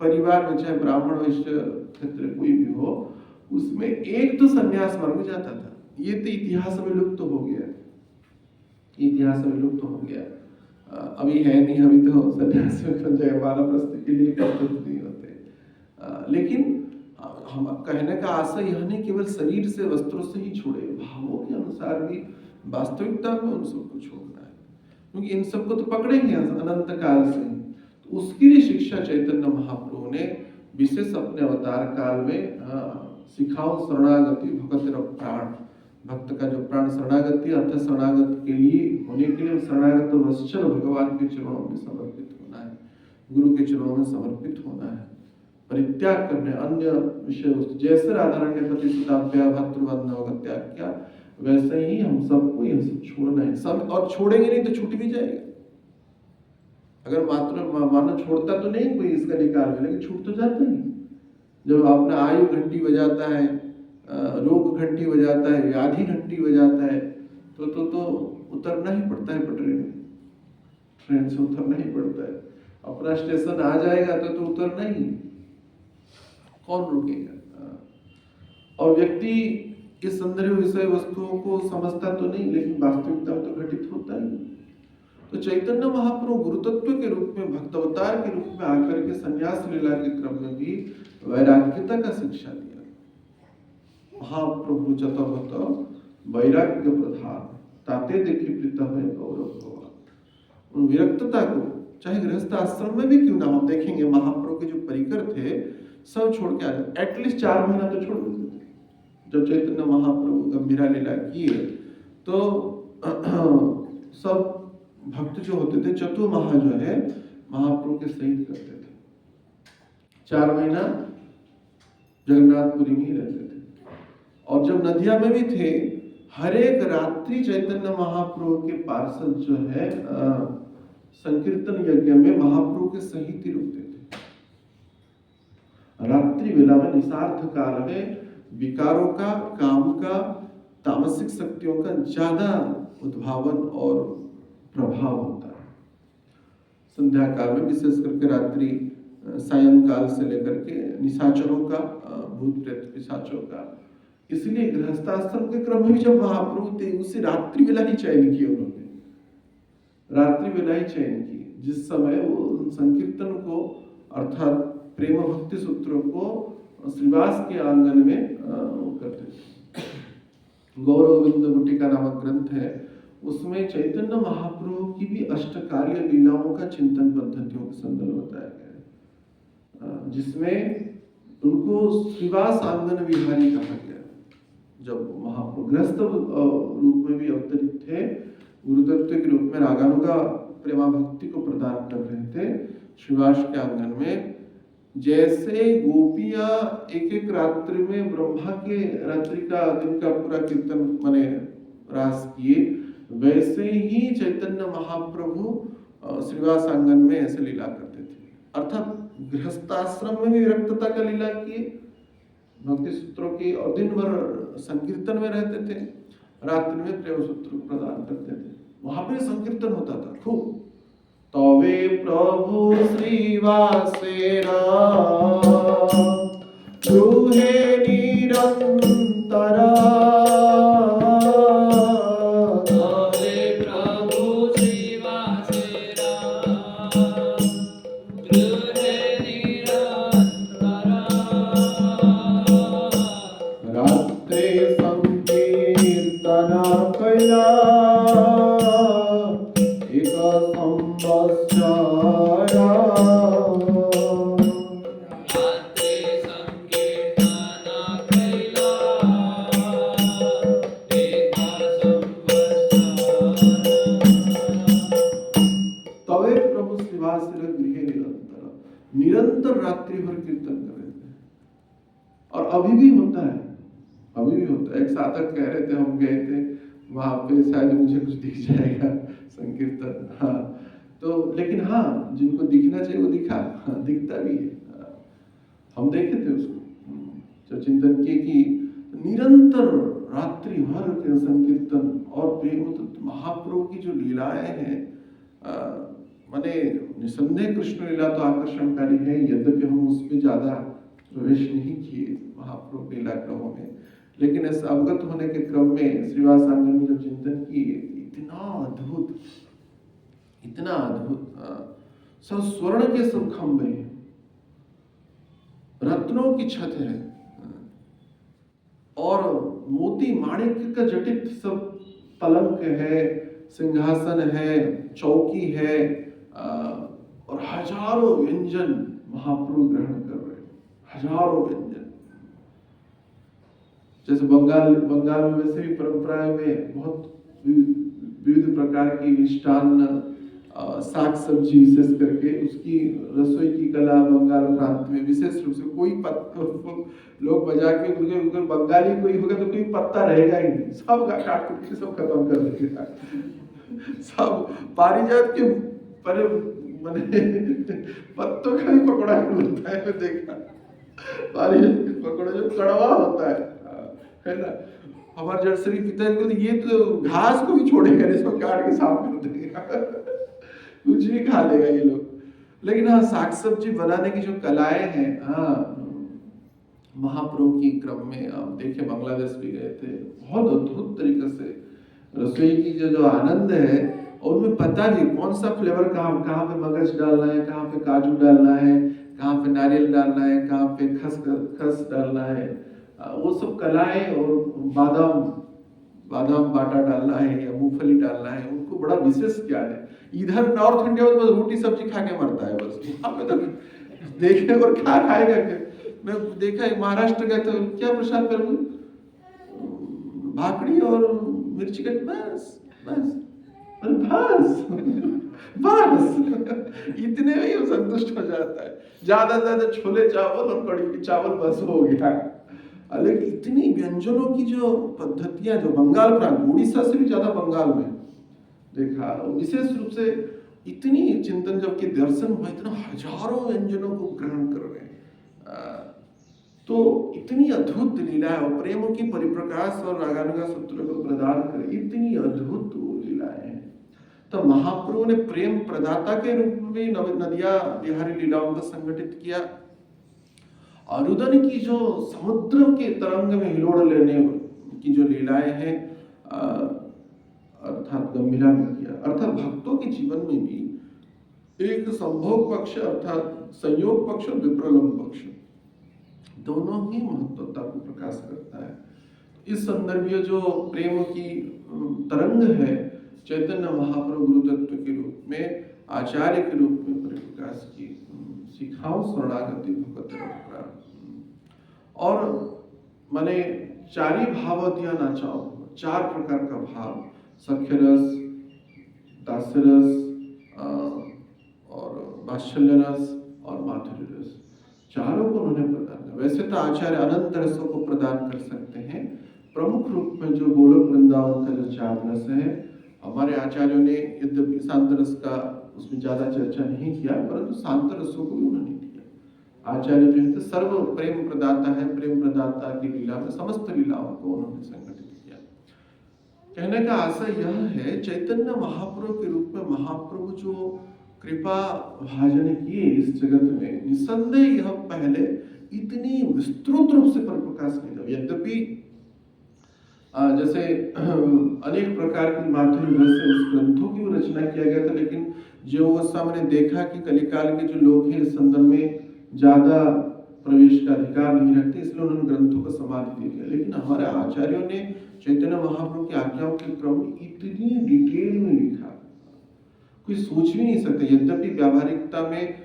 परिवार में, चाहे ब्राह्मण वैश्य क्षत्रिय कोई भी हो, उसमें एक तो संन्यास मार्ग में जाता था। ये तो इतिहास में लुप्त हो गया, इतिहास में लुप्त हो गया। अभी है नहीं, अभी तो संन्यास में बन जाएगा, वानप्रस्थ के लिए प्रस्तुत नहीं होते। लेकिन हम कहने का आशय यह नहीं केवल शरीर से वस्त्रों से ही छोड़े, भावों के अनुसार भी वास्तविकता में उन सबको छोड़ना है, क्योंकि इन सबको तो पकड़ेंगे अनंत काल से। तो उसकी लिए शिक्षा चैतन्य महाप्रभु ने विशेष अपने अवतार काल में सिखाओ शरणागति भगत प्राण, भक्त का जो प्राण शरणागति अर्थ शरणागत के लिए होने के लिए शरणागत वत्सल भगवान के चरणों में समर्पित होना है, गुरु के चरणों में समर्पित होना है, परित्याग करने अन्य विषय वस्तु। जैसे राधा रानी ने पति सुताभ्या भातृबंधव का त्याग किया, वैसे ही हम सबको यह सब छोड़ना है। सब और छोड़ेंगे नहीं तो छूट भी जाएगा। अगर मानो छोड़ता तो नहीं कोई इसका निकाल में, लेकिन छूट तो जाता ही। जब अपना आयु घंटी बजाता है, रोग घंटी बजाता है, व्याधि घंटी बजाता है, तो उतरना ही पड़ता है पटरी में, ट्रेन से उतरना ही पड़ता है। अपना स्टेशन आ जाएगा तो उतरना ही, कौन रुकेगा? और व्यक्ति इस संदर्भ विषय वस्तुओं को समझता तो नहीं, लेकिन वास्तविकता में तो घटित होता ही। तो चैतन्य महाप्रभु गुरुतत्व के रूप में, भक्तावतार के रूप में आकर के संन्यास लीला के क्रम में भी वैराग्यता का शिक्षा दिया। महाप्रभु चतुर्थ वैराग्य प्रधान ताते देखी प्रीता है गौरव भगवान। उन विरक्तता को चाहे गृहस्थ आश्रम में भी क्यों ना हो, देखेंगे महाप्रभु के जो परिकर थे सब छोड़ के आ जाते, एटलीस्ट 4 महीना तो छोड़ देते थे। जब चैतन्य महाप्रभु गंभीरा लीला किए तो सब भक्त जो होते थे चतुर्माह जो है महाप्रभु के सहित करते थे, 4 महीना जगन्नाथपुरी में ही रहते थे। और जब नदिया में भी थे, हर एक रात्रि चैतन्य महाप्रभु के पार्षद जो है संकीर्तन यज्ञ में महाप्रभु के सहित ही रुकते थे। रात्रि वेला में निशार्थ काल में विकारों का, काम का, तामसिक शक्तियों का ज्यादा उद्भावन और प्रभाव होता है। संध्या काल में विशेष करके रात्रि सायंकाल से लेकर के निशाचरों का, भूत प्रेत पिशाचों का। इसलिए गृहस्थाश्रम के क्रम में भी जब महाप्रभु थे, उसे रात्रि वेला ही चयन किया उन्होंने, रात्रि वेला ही चयन की, जिस समय वो संकीर्तन को अर्थात प्रेम भक्ति सूत्रों को श्रीवास के आंगन में करते थे। गौरव गोविंद गुटिका नामक ग्रंथ है, उसमें चैतन्य महाप्रभु की भी अष्टकार्य लीलाओं का चिंतन पद्धतियों के संदर्भ बताया गया है, जिसमें उनको श्रीवास आंगन विहारी कहा गया। जब महाप्रभु गृहस्थ रूप में भी अवतरित थे, गुरुतत्व के रूप में रागानुगा प्रेमा भक्ति को प्रदान कर रहे थे, श्रीवास के आंगन में जैसे गोपियां एक एक रात्रि में ब्रह्मा के रात्रि का दिन का पूरा कीर्तन माने रास किए, वैसे ही चैतन्य महाप्रभु श्रीवास आंगन में ऐसे लीला करते थे। अर्थात गृहस्थाश्रम में भी विरक्तता का लीला किए भक्ति सूत्रों की, और दिन भर संकीर्तन में रहते थे, रात्रि में प्रेम सूत्र प्रदान करते थे। वहां पे संकीर्तन होता था खूब। तवे प्रभु श्रीवासेरा गृहे निरंतरा, तवे प्रभु श्रीवासेरा गृहे निरंतरा, रात्रे संकीर्तना कैला एक संवत्सरा, रात्रे संकीर्तना कैला एक संवत्सरा। तवे प्रभु श्रीवास गृहे निरंतर, निरंतर रात्रि भर कीर्तन कर रहे थे। और अभी भी होता है, अभी भी होता है। एक साधक कह रहे थे, हम गए थे वहां पे, शायद मुझे कुछ दिख जाएगा संकीर्तन, हाँ तो, लेकिन हाँ जिनको दिखना चाहिए वो दिखा, हाँ, दिखता भी है। हम देखे थे उसको, जब चिंतन किए कि निरंतर रात्रि भर के संकीर्तन और प्रेम, तो महाप्रभु की जो लीलाएं हैं, माने निसंदेह कृष्ण लीला तो आकर्षणकारी है, यद्यपि हम उसमें ज्यादा प्रवेश नहीं किए महाप्रभु लीला क्रमों में, लेकिन ऐसे अवगत होने के क्रम में श्रीवास आंगन में जब चिंतन किए, इतना अद्भुत, सब स्वर्ण के सब खंभे हैं, रत्नों की छत है, और मोती माणिक्य का जटित सब पलंग है, सिंहासन है, चौकी है, और हजारों व्यंजन महाप्रभु ग्रहण कर रहे हैं, हजारों व्यंजन। जैसे बंगाल में वैसे भी परंपराएं में बहुत विविध प्रकार की मिष्टान्न, साग सब्जी, विशेष करके उसकी रसोई की कला बंगाल प्रांत में विशेष रूप से, कोई लोग बजा के उधर बंगाली कोई होगा तो कोई पत्ता रहेगा ही नहीं, सब काट के सब खत्म कर देगा, सब पारिजात के पर मैंने पत्तों का भी पकौड़ा होता है, मैं देखा पारिजात के पकौड़ा जो कड़वा होता है ना। हमारे जड़सरी पिताजी बोलते ये तो घास को भी छोड़ेगा, इसको काट के साफ कर देगा, कुछ भी खा लेगा ये लोग। लेकिन हाँ, साग सब्जी बनाने की जो कलाएं हैं, हाँ, महाप्रभु की क्रम में आप देखे, बांग्लादेश भी गए थे, बहुत अद्भुत तरीके से रसोई की जो आनंद है, और उनमें पता भी कौन सा फ्लेवर कहाँ पे मगज डालना है, कहाँ पे काजू डालना है, कहाँ पे नारियल डालना है, कहाँ पे खस डालना है, वो सब कलाएं, और बादाम बाटा डालना है या मूंगफली डालना है, उनको बड़ा विशेष ज्ञान है। इधर नॉर्थ इंडिया में बस रोटी सब्जी खा के मरता है, बस वहां पे तो देखे और क्या खाएगा क्या। मैं देखा है महाराष्ट्र गए तो क्या प्रसाद करूँ, भाकड़ी और मिर्ची का, बस बस बस इतने में ही वो संतुष्ट हो जाता है। ज्यादा छोले चावल और कड़ी चावल बस हो गया। लेकिन इतनी व्यंजनों की जो पद्धतियां, जो बंगाल प्रांत, उड़ीसा से भी ज्यादा बंगाल में देखा, विशेष रूप से इतनी चिंतन जब के दर्शन हुआ, इतना हजारों व्यंजनों को ग्रहण कर रहे हैं, तो इतनी अद्भुत लीला है, और प्रेम की परिप्रकाश और रागानुगा सूत्र को प्रदान कर इतनी अद्भुत लीलाएं हैं। तो महाप्रभु ने प्रेम प्रदाता के रूप में नदिया बिहारी लीलाओं को संगठित किया। अरुदन की जो समुद्र के तरंग में हिलोड़ लेने की जो लीलाएं हैं, अर्थात गंभीरा में किया, अर्थात भक्तों के जीवन में भी एक संभोग पक्ष अर्थात संयोग पक्ष और विप्रलंब पक्ष दोनों ही महत्वता को प्रकाश करता है। इस संदर्भीय जो प्रेम की तरंग है, चैतन्य महाप्रभु गुरु तत्व के रूप में, आचार्य के रूप में परिप्रकाश की सिखाओ शरणागति भगवत परंपरा। और माने चारी भाव दिया ना चाहो, 4 प्रकार का भाव, सख्य रस, दास्य रस और वात्सल्य रस और माधुर्य रस, चारों को उन्होंने प्रदान किया। वैसे तो आचार्य अनंत रसों को प्रदान कर सकते हैं, प्रमुख रूप में जो गोलोक वृंदावन का जो 4 रस है, हमारे आचार्यों ने यद्यपि शांत रस का उसमें ज्यादा चर्चा नहीं किया, परंतु शांत रसों को भी उन्होंने दिया। आचार्य जो है तो सर्व प्रेम प्रदाता है, प्रेम प्रदाता की लीला में समस्त लीलाओं को उन्होंने संगठित किया। कहने का आशय यह है, चैतन्य महाप्रभु के रूप में महाप्रभु जो कृपा भाजन किए इस जगत में, निसंदेह यह पहले इतनी विस्तृत रूप से प्रकाश नहीं था। यद्यपि जैसे अनेक प्रकार की माधुर्य रस से उस ग्रंथों की रचना किया गया था, लेकिन जो अवस्था मैंने देखा कि कलिकाल के जो लोग हैं इस संदर्भ में ज्यादा प्रवेश का अधिकार नहीं रखते, इसलिए उन्होंने ग्रंथों को समाधि दे दिया। लेकिन हमारे आचार्यों ने चैतन्य महाप्रभु की आज्ञाओं के क्रम में इतनी डिटेल में लिखा, कोई सोच भी नहीं सकता। यद्यपि व्यावहारिकता में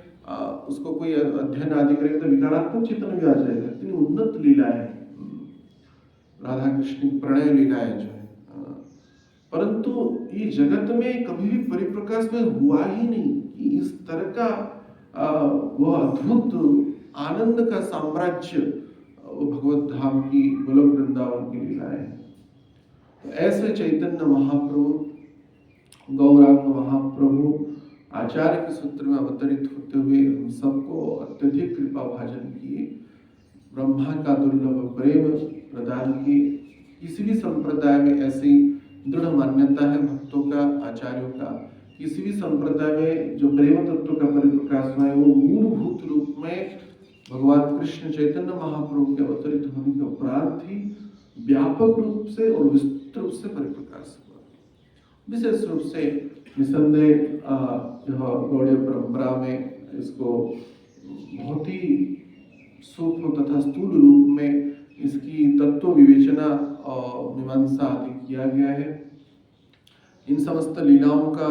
उसको कोई अध्ययन आदि करेगा तो विकारात्मक चिंतन भी आ जाएगा। इतनी उन्नत लीलाएं, राधा कृष्ण की प्रणय लीलाएं जो है, परंतु ये जगत में कभी भी परिप्रकाश में हुआ ही नहीं कि इस तरह का वह अद्भुत आनंद का साम्राज्य भगवत धाम की गोलोक वृंदावन की लीलाएं हैं। तो ऐसे चैतन्य महाप्रभु, गौरांग महाप्रभु आचार्य के सूत्र में अवतरित होते हुए हम सबको अत्यधिक कृपा भाजन किए, ब्रह्मा का दुर्लभ प्रेम प्रदान किए। किसी भी संप्रदाय में ऐसी दृढ़ मान्यता है भक्तों का, आचार्यों का, किसी भी संप्रदाय में जो प्रेम तत्व का परिप्रकाश हुआ है वो मूलभूत रूप में भगवान कृष्ण चैतन्य महाप्रभु के अवतरित होने के उपरांत ही व्यापक रूप से और विस्तृत रूप से परिप्रकाश हुआ। विशेष रूप से निसंदेह यह गौड़ीय परंपरा में इसको बहुत ही सूक्ष्म तथा स्थूल रूप में इसकी तत्व विवेचना और मीमांसा आदि किया गया है। इन समस्त लीलाओं का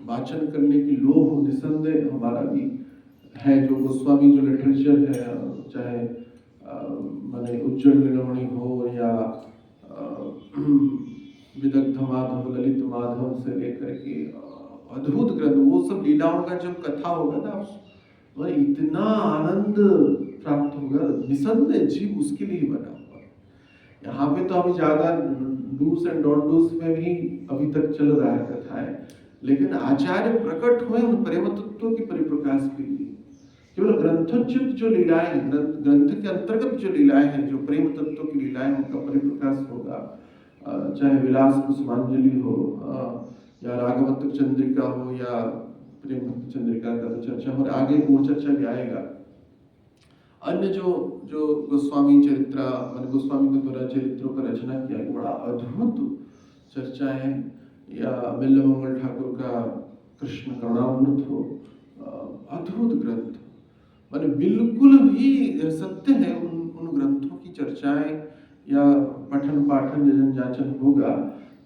वाचन करने की लोभ निसंदेह हमारा भी है। जो गोस्वामी जो लिटरेचर है, चाहे माने उज्जवल नीलमणि हो या विदग्ध माधव, ललित माधव से लेकर के अद्भुत ग्रंथ, वो सब लीलाओं का जब कथा होगा ना, वह इतना आनंद प्राप्त होगा, निसंदेह जीव उसके लिए बना हुआ। यहाँ पे तो अभी ज्यादा डूस एंड डोंट डूस में भी अभी तक चल रहा है कथाएं, लेकिन आचार्य प्रकट हुए उन प्रेम तत्वों की परिप्रकाश के लिए। केवल ग्रंथोचित जो लीलाएं हैं, ग्रंथ के अंतर्गत जो लीलाएं हैं, जो प्रेम तत्व की लीलाएं, उनका परिप्रकाश होगा। चाहे विलास कुसुमांजलि हो या राघवत्व चंद्रिका हो या प्रेम भक्त चंद्रिका का तो चर्चा हो, आगे वो चर्चा भी आएगा। अन्य जो गोस्वामी चरित्र, मान गोस्वामी के द्वारा चरित्रों का रचना किया, बड़ा अद्भुत चर्चा है। या बिल्ल मंगल ठाकुर का कृष्ण करुणामृत हो, अद्भुत ग्रंथ, माने बिल्कुल भी सत्य है उन ग्रंथों की चर्चाएं या पठन पाठन जन जाचन होगा,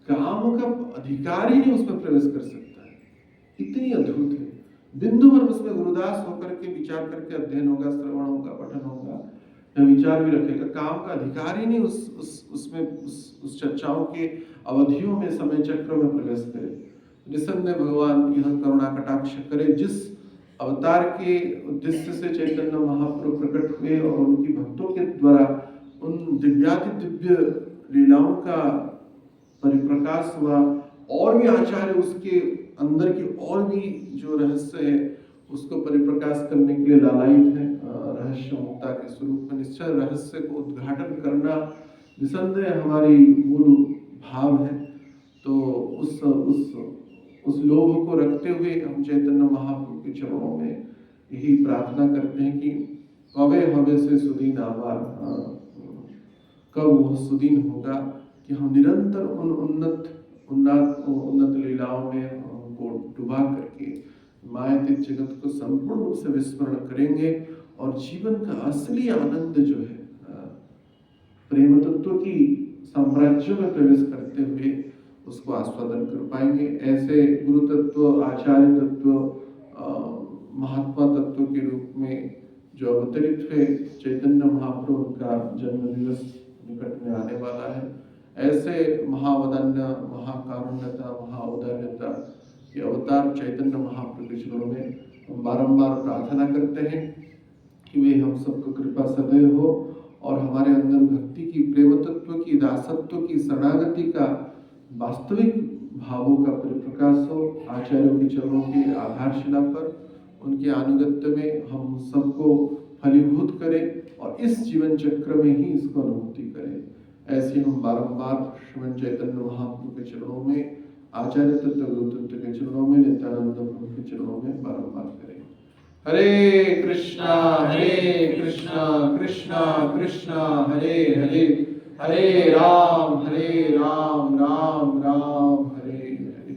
काम का अधिकारी नहीं उसमें प्रवेश कर सकता है, इतनी अद्भुत है। बिंदु भर उसमें गुरुदास होकर के विचार करके अध्ययन होगा, श्रवण होगा, पठन होगा या विचार भी रखेगा, काम का अधिकारी नहीं उस चर्चाओं के अवधियों में, समय चक्र में प्रवेश करे। निसंदेह भगवान यह करुणा कटाक्ष करे। जिस अवतार के उद्देश्य से चैतन्य महाप्रभु प्रकट हुए और उनकी भक्तों के द्वारा उन दिव्याति दिव्य लीलाओं का परिप्रकाश हुआ, और भी आचार्य उसके अंदर की और भी जो रहस्य है उसको परिप्रकाश करने के लिए लालायित है। रहस्य मुक्ता के स्वरूप में निश्चय रहस्य को उद्घाटन करना निसंदेह हमारी मूल भाव है। तो उस लोभ को रखते हुए हम चैतन्य महाप्रभु के चरणों में यही प्रार्थना करते हैं कि कवे हवे से सुदीन आवार, कब वह सुदीन होगा कि हम निरंतर उन उन्नत लीलाओं में को डुबा करके मायातीत जगत को संपूर्ण रूप से विस्मरण करेंगे और जीवन का असली आनंद जो है प्रेम तत्व की साम्राज्य में प्रवेश करते हुए उसको आस्वादन कर पाएंगे। ऐसे गुरु तत्व, आचार्य तत्व, महात्मा तत्व के रूप में जो अवतरित हुए चैतन्य महाप्रभु का जन्म दिवस निकट में आने वाला है। ऐसे महावदान्य, महाकारुण्यता, महाउदार्यता के अवतार चैतन्य महाप्रभु के चरणों में हम बारंबार प्रार्थना करते हैं कि वे हम सबको कृपा सदैव हो और हमारे अंदर भक्ति की, प्रेम तत्व की, दासत्व की, शरणागति का वास्तविक भावों का परिप्रकाश हो। आचार्यों के चरणों की आधारशिला पर उनके अनुगत्य में हम सबको फलीभूत करें और इस जीवन चक्र में ही इसको अनुभूति करें। ऐसे हम बारंबार श्रीमन चैतन्य महाप्रभु के चरणों में, आचार्य तत्व, गुरु तत्व के चरणों में, नित्यानंद प्रभु के चरणों में बारंबार करें। हरे कृष्णा कृष्णा कृष्णा हरे हरे, हरे राम राम राम हरे हरे।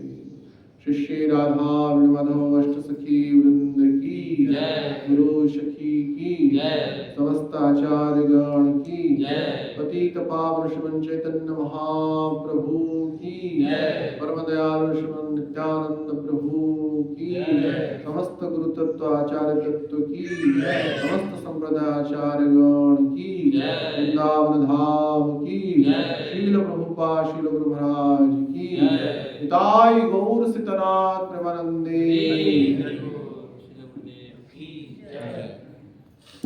श्री श्री राधा माधव अष्ट सखी वृंद की जय, गुरु सखी की जय, समस्त आचार्य गण की जय, पतित पावन श्रीमन चैतन्य महाप्रभु की जय, परम दयालु श्रीमन नित्यानंद प्रभु की जय, समस्त गुरु तत्व, आचार्य तत्व की जय, समस्त संप्रदाय आचार्य गण की जय, वृंदावन धाम की जय, शील प्रभुपाद श्रील गुरु महाराज की जय। निताई गौर सीतानाथ प्रेमानंदे। हरि हरि।